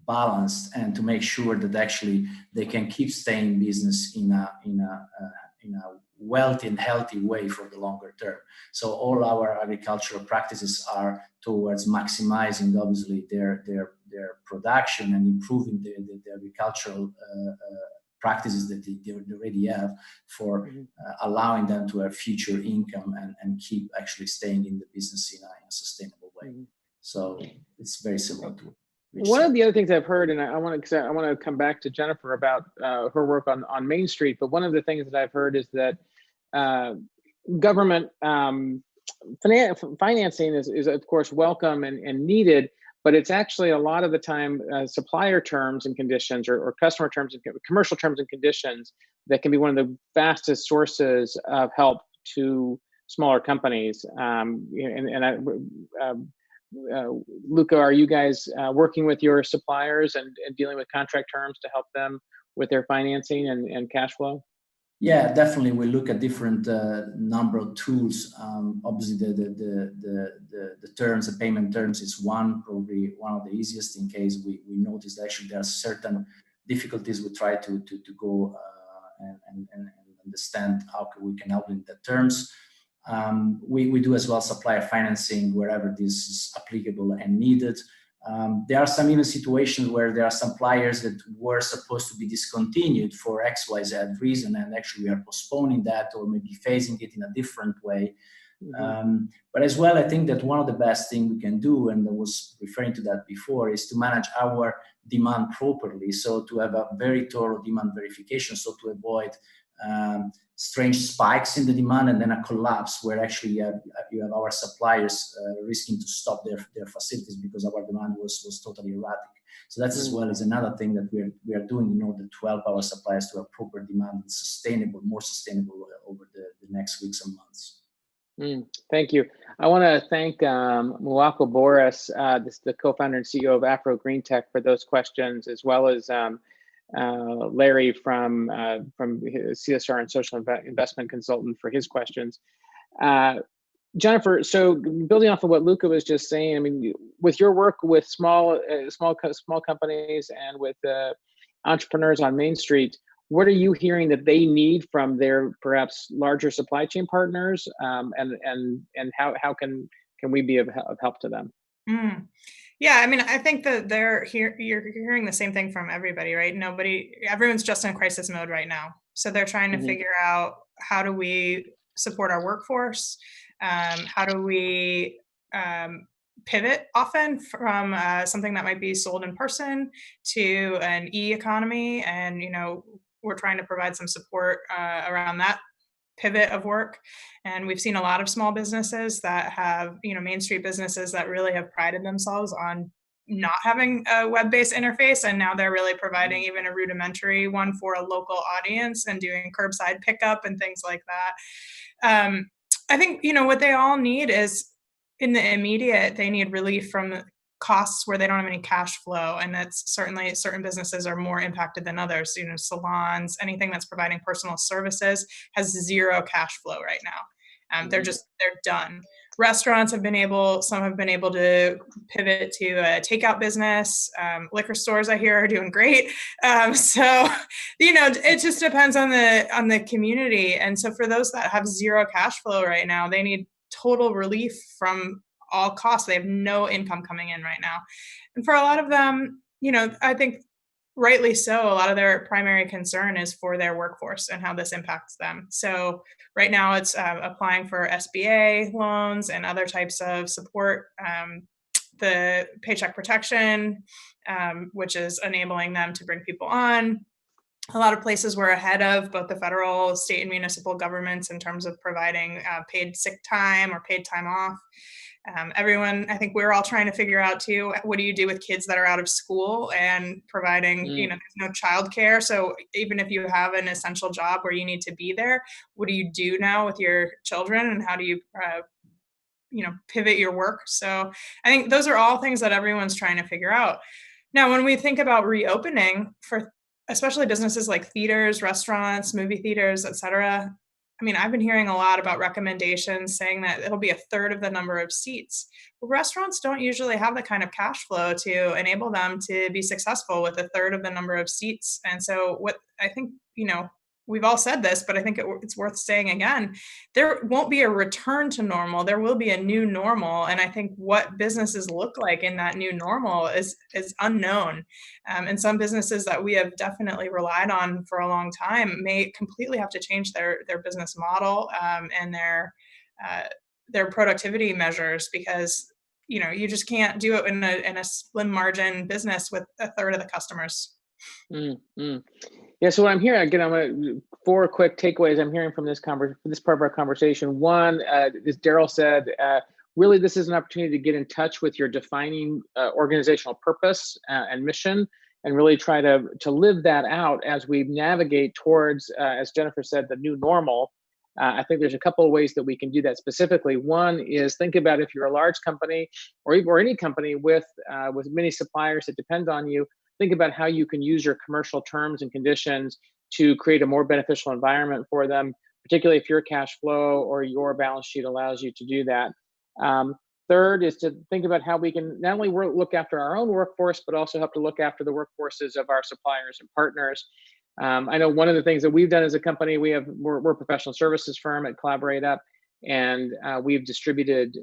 balanced, and to make sure that actually they can keep staying in business in a wealthy and healthy way for the longer term. So all our agricultural practices are towards maximizing, obviously, their production and improving the agricultural practices that they already have for allowing them to have future income and keep actually staying in the business in a sustainable way. So it's very similar to one of the other things I've heard, and I want to come back to Jennifer about her work on Main Street, but one of the things that I've heard is that government financing is of course welcome and needed, but it's actually a lot of the time supplier terms and conditions or customer terms and commercial terms and conditions that can be one of the fastest sources of help to smaller companies. Luca, are you guys working with your suppliers and dealing with contract terms to help them with their financing and cash flow? Yeah, definitely. We look at different number of tools. Obviously, the terms, the payment terms is probably one of the easiest. In case we notice actually there are certain difficulties, we try to go and understand how we can help in the terms. We do as well supplier financing wherever this is applicable and needed. There are some even situations where there are suppliers that were supposed to be discontinued for XYZ reason, and actually we are postponing that or maybe phasing it in a different way. But as well, I think that one of the best things we can do, and I was referring to that before, is to manage our demand properly. So to have a very thorough demand verification, so to avoid strange spikes in the demand and then a collapse where actually you have our suppliers risking to stop their facilities because our demand was totally erratic. So that's as well as another thing that we are doing in order to help our suppliers to have proper demand and more sustainable over the next weeks and months. Thank you. I want to thank Muako Boris, the co-founder and CEO of Afro Green Tech, for those questions, as well as Larry from CSR and Social Investment Consultant for his questions. Jennifer, so building off of what Luca was just saying, I mean, with your work with small companies and with entrepreneurs on Main Street, what are you hearing that they need from their perhaps larger supply chain partners, and how can we be of help to them? Yeah, I mean, I think that you're hearing the same thing from everybody, right? Everyone's just in crisis mode right now. So they're trying to figure out, how do we support our workforce? How do we pivot often from something that might be sold in person to an e-economy? And, we're trying to provide some support around that pivot of work. And we've seen a lot of small businesses that have, Main Street businesses that really have prided themselves on not having a web-based interface. And now they're really providing even a rudimentary one for a local audience and doing curbside pickup and things like that. I think, what they all need is, in the immediate, they need relief from costs where they don't have any cash flow. And that's certainly, certain businesses are more impacted than others. Salons, anything that's providing personal services has zero cash flow right now. They're done. Restaurants some have been able to pivot to a takeout business. Liquor stores, I hear, are doing great. So, it just depends on the community. And so for those that have zero cash flow right now, they need total relief from all costs. They have no income coming in right now. And for a lot of them, I think rightly so, a lot of their primary concern is for their workforce and how this impacts them. So right now it's applying for SBA loans and other types of support, the paycheck protection, which is enabling them to bring people on. A lot of places we're ahead of both the federal, state, and municipal governments in terms of providing paid sick time or paid time off. Everyone, I think we're all trying to figure out too, what do you do with kids that are out of school and providing, there's no childcare. So even if you have an essential job where you need to be there, what do you do now with your children, and how do you, pivot your work? So I think those are all things that everyone's trying to figure out. Now, when we think about reopening for especially businesses like theaters, restaurants, movie theaters, et cetera, I've been hearing a lot about recommendations saying that it'll be a third of the number of seats. Well, restaurants don't usually have the kind of cash flow to enable them to be successful with a third of the number of seats. And so what I think, we've all said this, but I think it's worth saying again, there won't be a return to normal. There will be a new normal. And I think what businesses look like in that new normal is unknown. And some businesses that we have definitely relied on for a long time may completely have to change their business model and their productivity measures, because you just can't do it in a slim margin business with a third of the customers. Mm-hmm. Yeah, so what I'm hearing, again, I'm going to 4 quick takeaways I'm hearing from this part of our conversation. One, as Daryl said, really this is an opportunity to get in touch with your defining organizational purpose and mission, and really try to live that out as we navigate towards, as Jennifer said, the new normal. I think there's a couple of ways that we can do that specifically. One is think about if you're a large company or any company with many suppliers that depend on you. Think about how you can use your commercial terms and conditions to create a more beneficial environment for them, particularly if your cash flow or your balance sheet allows you to do that. Third is to think about how we can not only look after our own workforce, but also help to look after the workforces of our suppliers and partners. I know one of the things that we've done as a company, we're a professional services firm at Collaborate Up, and we've distributed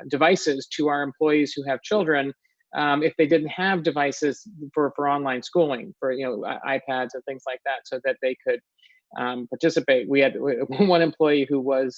devices to our employees who have children if they didn't have devices for online schooling, for iPads and things like that, so that they could participate. We had one employee who was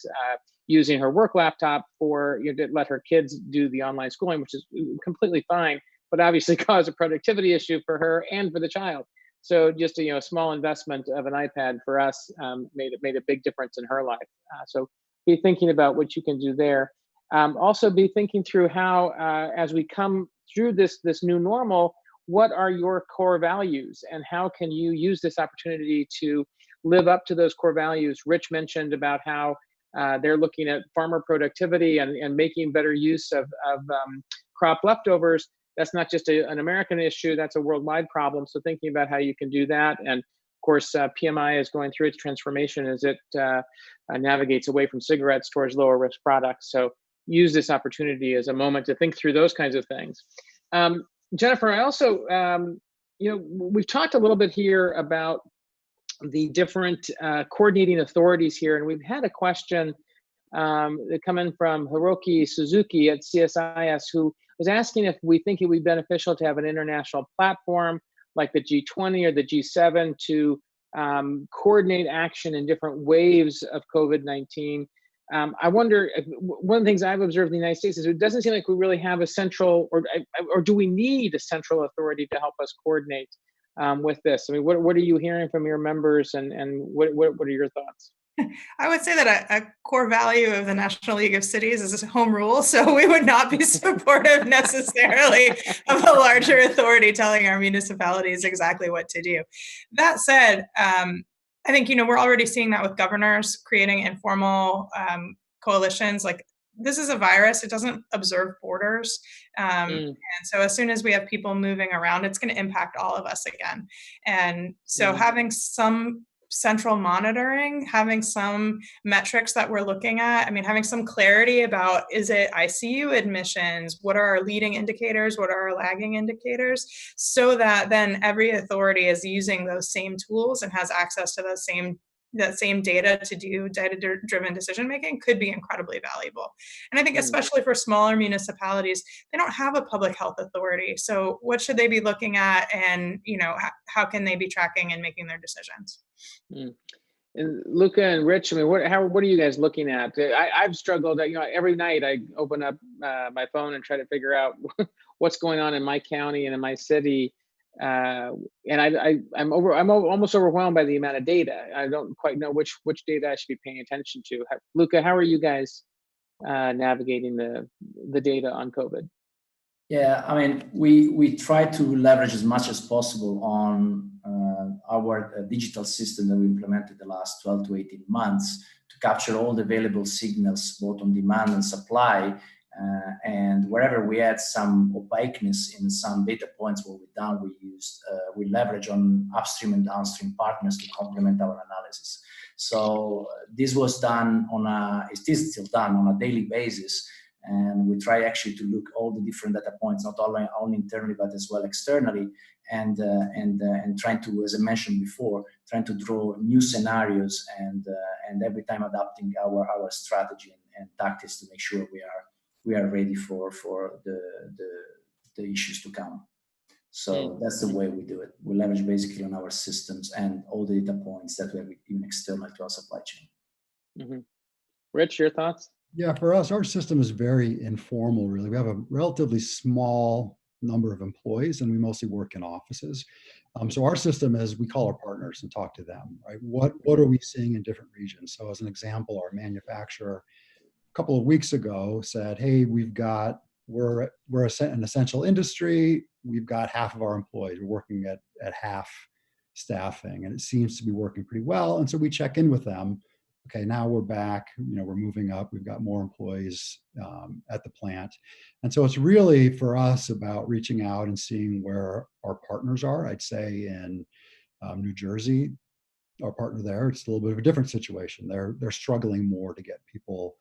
using her work laptop to let her kids do the online schooling, which is completely fine, but obviously caused a productivity issue for her and for the child. So just a small investment of an iPad for us made a big difference in her life. So be thinking about what you can do there. Also be thinking through how, as we come through this new normal, what are your core values, and how can you use this opportunity to live up to those core values? Rich mentioned about how they're looking at farmer productivity and making better use of crop leftovers. That's not just an American issue, that's a worldwide problem. So thinking about how you can do that. And of course, PMI is going through its transformation as it navigates away from cigarettes towards lower risk products. So use this opportunity as a moment to think through those kinds of things. Jennifer, I also, we've talked a little bit here about the different coordinating authorities here, and we've had a question that come in from Hiroki Suzuki at CSIS, who was asking if we think it would be beneficial to have an international platform like the G20 or the G7 to coordinate action in different waves of COVID-19. I wonder, one of the things I've observed in the United States is it doesn't seem like we really have a central, or do we need a central authority to help us coordinate with this? I mean, what are you hearing from your members, and what are your thoughts? I would say that a core value of the National League of Cities is home rule. So we would not be supportive necessarily of a larger authority telling our municipalities exactly what to do. That said, I think, we're already seeing that with governors creating informal coalitions. Like, this is a virus, it doesn't observe borders. And so as soon as we have people moving around, it's going to impact all of us again. And so having some central monitoring, having some metrics that we're looking at, having some clarity about, is it ICU admissions? What are our leading indicators? What are our lagging indicators? So that then every authority is using those same tools and has access to that same data to do data-driven decision-making could be incredibly valuable. And I think especially for smaller municipalities, they don't have a public health authority. So what should they be looking at, and how can they be tracking and making their decisions? And Luca and Rich, I mean, what are you guys looking at? I've struggled. Every night I open up my phone and try to figure out what's going on in my county and in my city, and I'm almost overwhelmed by the amount of data. I don't quite know which data I should be paying attention to. Luca, how are you guys navigating the data on COVID? Yeah, I mean, we try to leverage as much as possible on our digital system that we implemented the last 12 to 18 months to capture all the available signals, both on demand and supply. And wherever we had some opaqueness in some data points, what we've done, we leverage on upstream and downstream partners to complement our analysis. So this was done it is still done on a daily basis. And we try actually to look all the different data points, not only internally, but as well externally, and trying to, as I mentioned before, trying to draw new scenarios and every time adapting our strategy and tactics to make sure we are ready for the issues to come. So that's the way we do it. We leverage basically on our systems and all the data points that we have even external to our supply chain. Mm-hmm. Rich, your thoughts? Yeah, for us, our system is very informal, really. We have a relatively small number of employees and we mostly work in offices. So our system is, we call our partners and talk to them, right? What are we seeing in different regions? So as an example, our manufacturer a couple of weeks ago said, hey, we're an essential industry. We've got half of our employees. We're working at half staffing and it seems to be working pretty well. And so we check in with them. Okay, now we're back, we're moving up. We've got more employees at the plant. And so it's really for us about reaching out and seeing where our partners are. I'd say in New Jersey, our partner there, it's a little bit of a different situation. They're struggling more to get people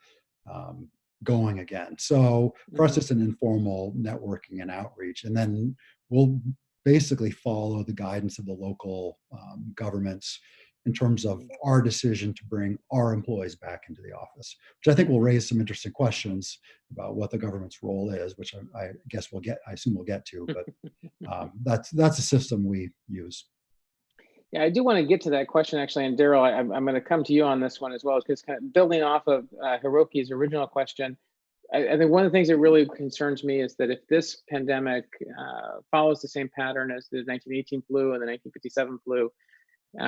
going again. So for us, it's an informal networking and outreach. And then we'll basically follow the guidance of the local governments in terms of our decision to bring our employees back into the office, which I think will raise some interesting questions about what the government's role is, which I guess I assume we'll get to, but that's a system we use. Yeah, I do want to get to that question actually, and Daryl, I'm going to come to you on this one as well, because kind of building off of Hiroki's original question, I think one of the things that really concerns me is that if this pandemic follows the same pattern as the 1918 flu and the 1957 flu,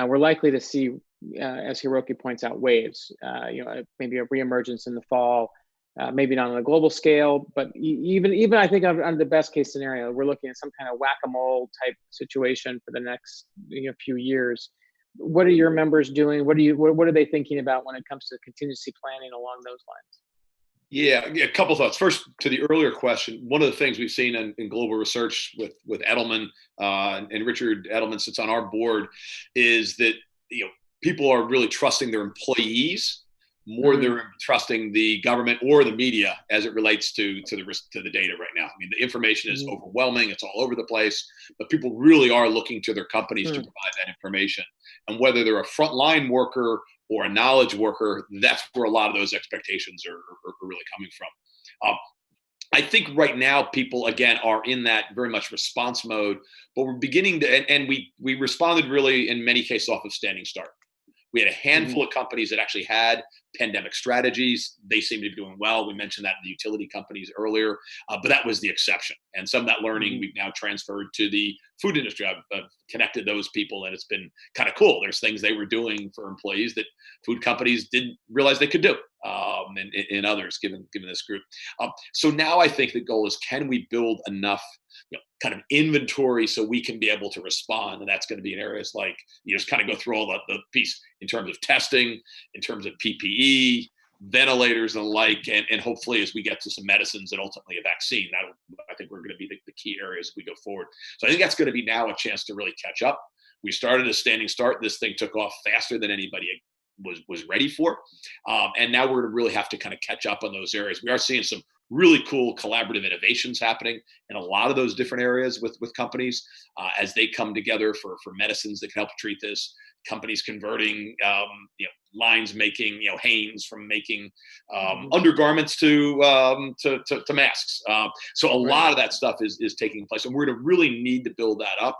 we're likely to see, as Hiroki points out, waves. Maybe a reemergence in the fall, maybe not on a global scale, but even I think on the best case scenario, we're looking at some kind of whack-a-mole type situation for the next few years. What are your members doing? What are they thinking about when it comes to contingency planning along those lines? Yeah, a couple thoughts. First, to the earlier question, one of the things we've seen in global research with Edelman and Richard Edelman sits on our board is that people are really trusting their employees more than they're trusting the government or the media as it relates to the data right now. I mean, the information is overwhelming; it's all over the place. But people really are looking to their companies to provide that information, and whether they're a frontline worker or a knowledge worker, that's where a lot of those expectations are really coming from. I think right now people, again, are in that very much response mode, but we're beginning to, and we responded really in many cases off of standing start. We had a handful of companies that actually had pandemic strategies. They seem to be doing well. We mentioned that in the utility companies earlier, but that was the exception. And some of that learning we've now transferred to the food industry. I've connected those people, and it's been kind of cool. There's things they were doing for employees that food companies didn't realize they could do, and others, given this group. So now I think the goal is, can we build enough kind of inventory so we can be able to respond? And that's going to be in areas like, just kind of go through all the piece in terms of testing, in terms of PPE, ventilators and the like, and hopefully as we get to some medicines and ultimately a vaccine, I think we're going to be the key areas as we go forward. So I think that's going to be now a chance to really catch up. We started a standing start. This thing took off faster than anybody was ready for. And now we're going to really have to kind of catch up on those areas. We are seeing some really cool collaborative innovations happening in a lot of those different areas with companies as they come together for medicines that can help treat this. Companies converting, lines making, Hanes from making undergarments to masks. So a lot of that stuff is taking place, and we're going to really need to build that up.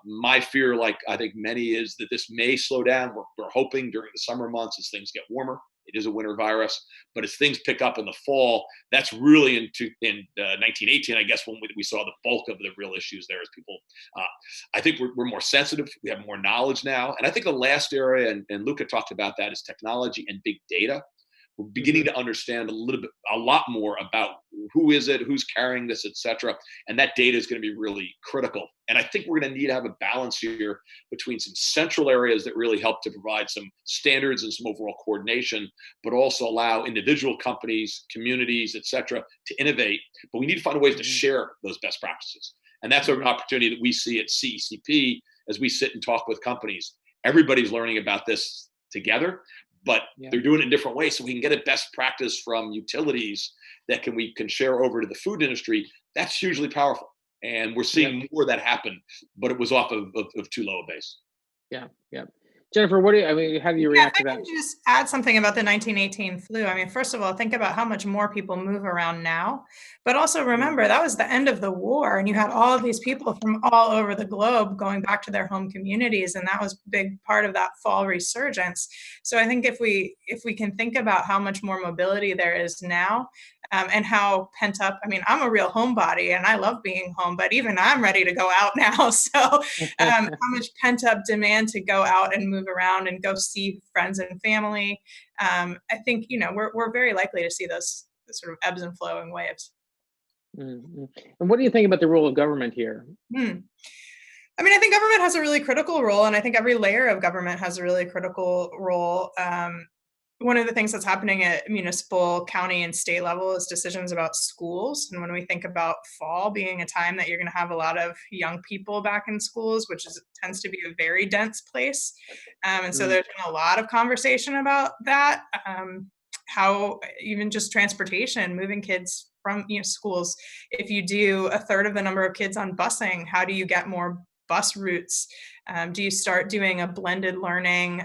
My fear, like I think many, is that this may slow down. We're are hoping during the summer months as things get warmer. It is a winter virus, but as things pick up in the fall, that's really in 1918, I guess, when we saw the bulk of the real issues there as people, I think we're more sensitive. We have more knowledge now. And I think the last area, and Luca talked about that, is technology and big data. We're beginning to understand a lot more about who is it, who's carrying this, et cetera. And that data is going to be really critical. And I think we're going to need to have a balance here between some central areas that really help to provide some standards and some overall coordination, but also allow individual companies, communities, et cetera, to innovate. But we need to find ways to share those best practices. And that's an opportunity that we see at CECP as we sit and talk with companies. Everybody's learning about this together, but they're doing it in different ways. So we can get a best practice from utilities that we can share over to the food industry. That's hugely powerful. And we're seeing more of that happen, but it was off of too low a base. Yeah. Jennifer, how do you react to that? I can just add something about the 1918 flu. I mean, first of all, think about how much more people move around now, but also remember that was the end of the war, and you had all of these people from all over the globe going back to their home communities, and that was a big part of that fall resurgence. So I think if we can think about how much more mobility there is now, and how pent up, I mean, I'm a real homebody and I love being home, but even I'm ready to go out now. So how much pent up demand to go out and move around and go see friends and family. I think, we're very likely to see those sort of ebbs and flowing waves. Mm-hmm. And what do you think about the role of government here? I mean, I think government has a really critical role, and I think every layer of government has a really critical role. One of the things that's happening at municipal, county, and state level is decisions about schools. And when we think about fall being a time that you're going to have a lot of young people back in schools, which tends to be a very dense place. And so there's been a lot of conversation about that, how even just transportation, moving kids from schools. If you do a third of the number of kids on busing, how do you get more bus routes? Do you start doing a blended learning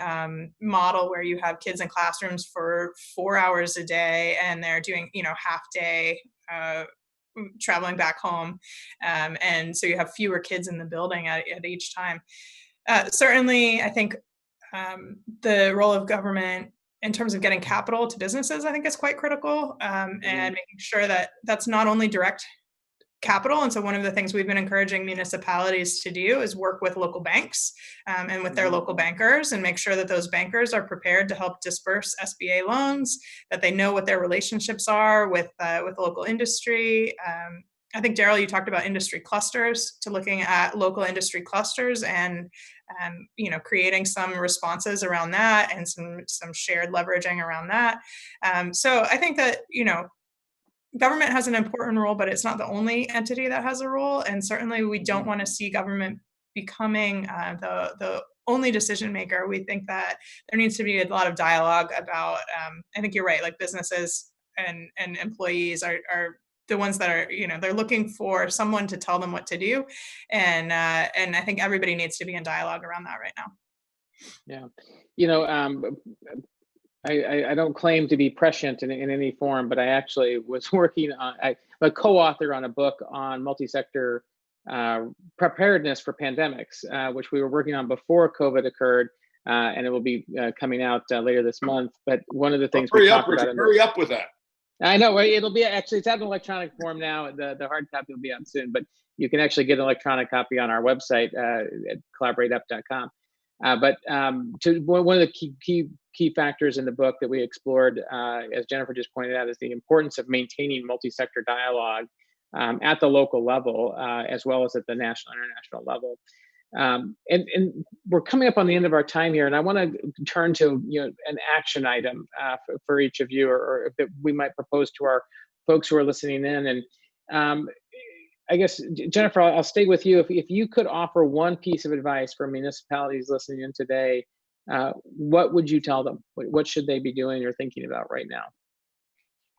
model where you have kids in classrooms for 4 hours a day and they're doing, half day traveling back home? And so you have fewer kids in the building at each time. Certainly, I think the role of government in terms of getting capital to businesses, I think is quite critical, and making sure that that's not only direct capital. And so one of the things we've been encouraging municipalities to do is work with local banks and with their local bankers, and make sure that those bankers are prepared to help disperse SBA loans, that they know what their relationships are with local industry. I think, Daryl, you talked about industry clusters, to looking at local industry clusters and creating some responses around that and some shared leveraging around that. So I think that, government has an important role, but it's not the only entity that has a role. And certainly we don't want to see government becoming the only decision maker. We think that there needs to be a lot of dialogue about, I think you're right, like businesses and employees are the ones that are, they're looking for someone to tell them what to do. And I think everybody needs to be in dialogue around that right now. Yeah. I don't claim to be prescient in any form, but I actually was working on, I'm a co-author on a book on multi-sector preparedness for pandemics, which we were working on before COVID occurred, and it will be coming out later this month. But one of the things hurry up with that. I know, right? It'll be actually, it's out in electronic form now. The hard copy will be out soon, but you can actually get an electronic copy on our website at collaborateup.com. But one of the key factors in the book that we explored, as Jennifer just pointed out, is the importance of maintaining multi-sector dialogue at the local level, as well as at the national and international level. And we're coming up on the end of our time here, and I want to turn to an action item for each of you, or that we might propose to our folks who are listening in. And I guess, Jennifer, I'll stay with you. If you could offer one piece of advice for municipalities listening in today, what would you tell them? What should they be doing or thinking about right now?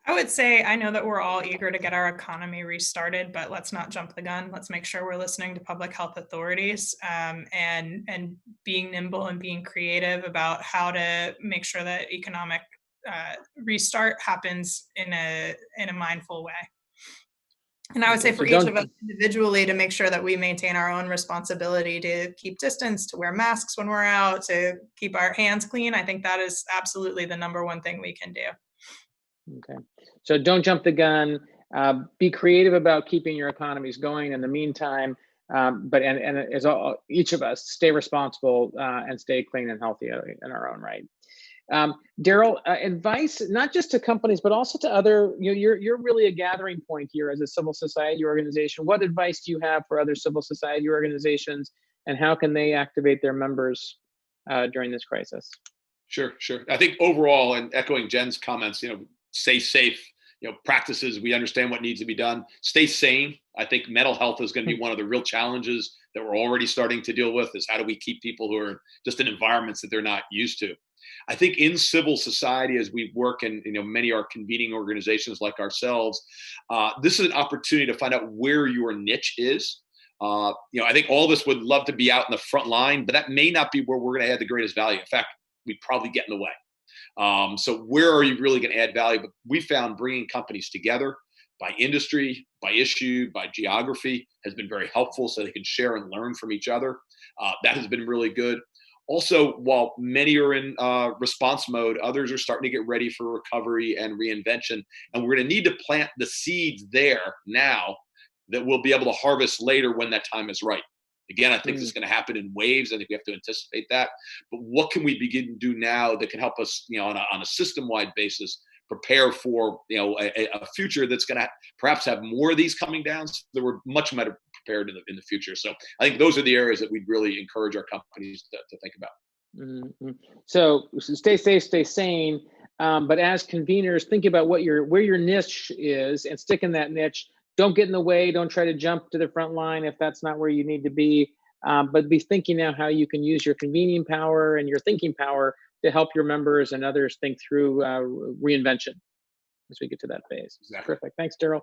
I would say, I know that we're all eager to get our economy restarted, but let's not jump the gun. Let's make sure we're listening to public health authorities, and being nimble and being creative about how to make sure that economic restart happens in a mindful way. And I would say for So each of us individually to make sure that we maintain our own responsibility to keep distance, to wear masks when we're out, to keep our hands clean. I think that is absolutely the number one thing we can do. Okay. So don't jump the gun. Be creative about keeping your economies going in the meantime. But as each of us, stay responsible and stay clean and healthy in our own right. Daryl, advice not just to companies but also to other. You're really a gathering point here as a civil society organization. What advice do you have for other civil society organizations, and how can they activate their members during this crisis? Sure. I think overall, and echoing Jen's comments, stay safe. Practices. We understand what needs to be done. Stay sane. I think mental health is going to be one of the real challenges that we're already starting to deal with. Is how do we keep people who are just in environments that they're not used to? I think in civil society, as we work in many are convening organizations like ourselves, this is an opportunity to find out where your niche is. I think all of us would love to be out in the front line, but that may not be where we're going to add the greatest value. In fact, we'd probably get in the way. So where are you really going to add value? But we found bringing companies together by industry, by issue, by geography has been very helpful, so they can share and learn from each other. That has been really good. Also, while many are in response mode, others are starting to get ready for recovery and reinvention. And we're going to need to plant the seeds there now that we'll be able to harvest later when that time is right. Again, I think this is going to happen in waves. I think we have to anticipate that. But what can we begin to do now that can help us, on a system-wide basis, prepare for a future that's going to perhaps have more of these coming down, so that we're much better prepared in the future. So I think those are the areas that we'd really encourage our companies to think about. Mm-hmm. So stay safe, stay sane. But as conveners, think about where your niche is and stick in that niche. Don't get in the way. Don't try to jump to the front line if that's not where you need to be. But be thinking now how you can use your convening power and your thinking power to help your members and others think through reinvention as we get to that phase. Exactly. Perfect. Thanks, Daryl.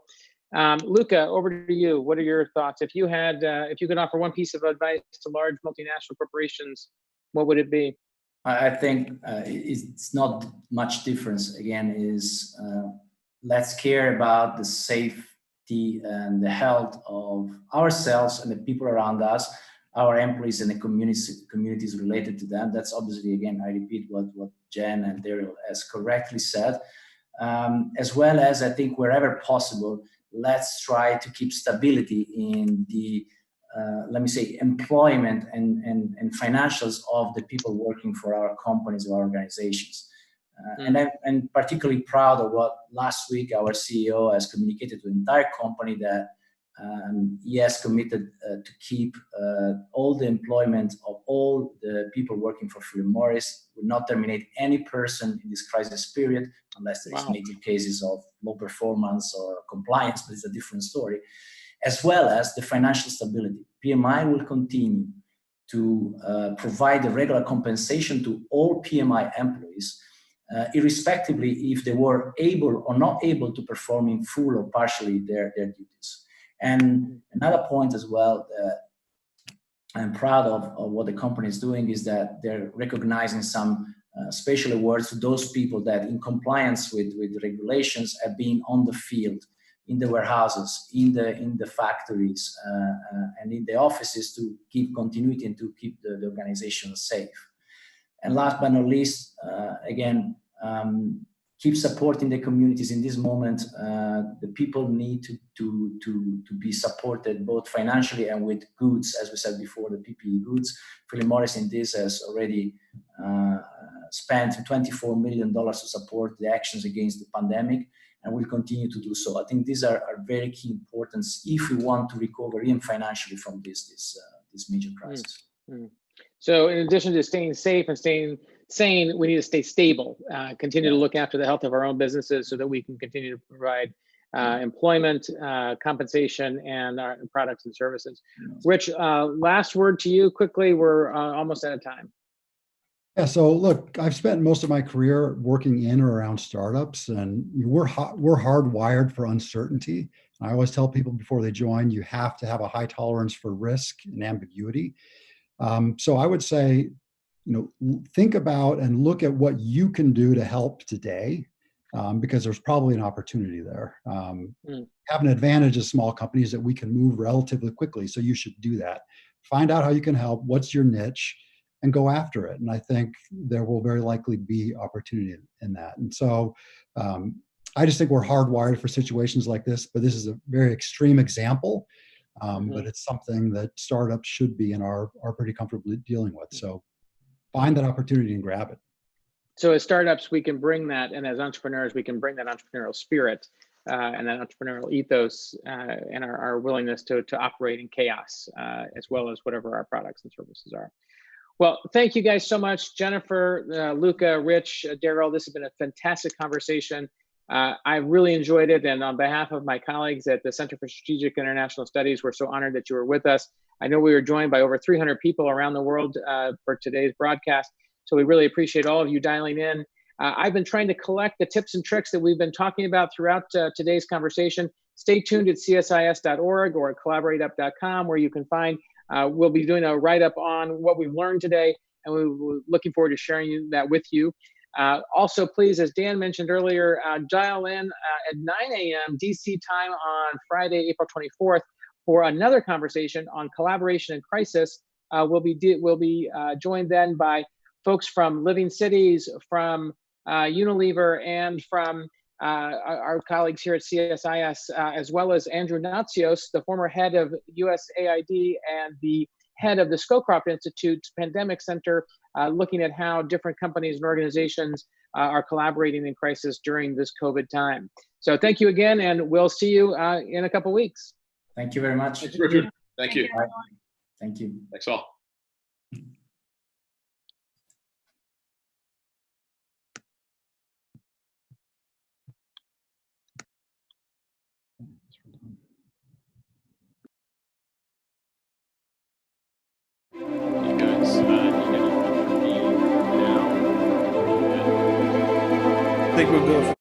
Luca, over to you. What are your thoughts? If you could offer one piece of advice to large multinational corporations, what would it be? I think it's not much difference. Again, is let's care about the safety and the health of ourselves and the people around us, our employees and the communities related to them. That's obviously, again, I repeat what Jen and Daryl has correctly said. As well as, I think, wherever possible, let's try to keep stability in the employment and financials of the people working for our companies or organizations. And I'm particularly proud of what last week our CEO has communicated to the entire company, that he has committed to keep all the employment of all the people working for Philip Morris, will not terminate any person in this crisis period unless there is major cases of low performance or compliance, but it's a different story, as well as the financial stability. PMI will continue to provide the regular compensation to all PMI employees, irrespectively if they were able or not able to perform in full or partially their duties. And another point as well that I'm proud of what the company is doing is that they're recognizing some special awards to those people that, in compliance with the regulations, have been on the field, in the warehouses, in the factories, and in the offices to keep continuity and to keep the organization safe. And last but not least, again, keep supporting the communities in this moment. The people need to be supported both financially and with goods, as we said before, the PPE goods. Philip Morris in this has already spent $24 million to support the actions against the pandemic, and will continue to do so. I think these are very key importance if we want to recover even financially from this major crisis. Mm-hmm. So in addition to staying safe and staying sane, we need to stay stable, continue to look after the health of our own businesses so that we can continue to provide employment, compensation, and our products and services. Rich, last word to you quickly. We're almost out of time. Yeah, so look, I've spent most of my career working in or around startups, and we're hardwired for uncertainty. I always tell people before they join, you have to have a high tolerance for risk and ambiguity. So I would say, think about and look at what you can do to help today, because there's probably an opportunity there. Have an advantage as small companies that we can move relatively quickly. So you should do that. Find out how you can help. What's your niche? And go after it. And I think there will very likely be opportunity in that. And so I just think we're hardwired for situations like this, but this is a very extreme example. But it's something that startups should be and are pretty comfortably dealing with. So find that opportunity and grab it. So as startups, we can bring that, and as entrepreneurs, we can bring that entrepreneurial spirit and that entrepreneurial ethos and our willingness to operate in chaos, as well as whatever our products and services are. Well, thank you guys so much, Jennifer, Luca, Rich, Daryl. This has been a fantastic conversation. I really enjoyed it. And on behalf of my colleagues at the Center for Strategic International Studies, we're so honored that you were with us. I know we were joined by over 300 people around the world for today's broadcast. So we really appreciate all of you dialing in. I've been trying to collect the tips and tricks that we've been talking about throughout today's conversation. Stay tuned at csis.org or at collaborate.com, where you can find, we'll be doing a write-up on what we've learned today, and we're looking forward to sharing that with you. Also, please, as Dan mentioned earlier, dial in at 9 a.m. DC time on Friday, April 24th, for another conversation on collaboration and crisis. We'll be joined then by folks from Living Cities, from Unilever, and from our colleagues here at CSIS, as well as Andrew Natsios, the former head of USAID and the head of the Scowcroft Institute's Pandemic Center, looking at how different companies and organizations are collaborating in crisis during this COVID time. So thank you again, and we'll see you in a couple weeks. Thank you very much. Thanks, Richard. Thank you. Thank you. Thanks all. You guys, I think we'll go.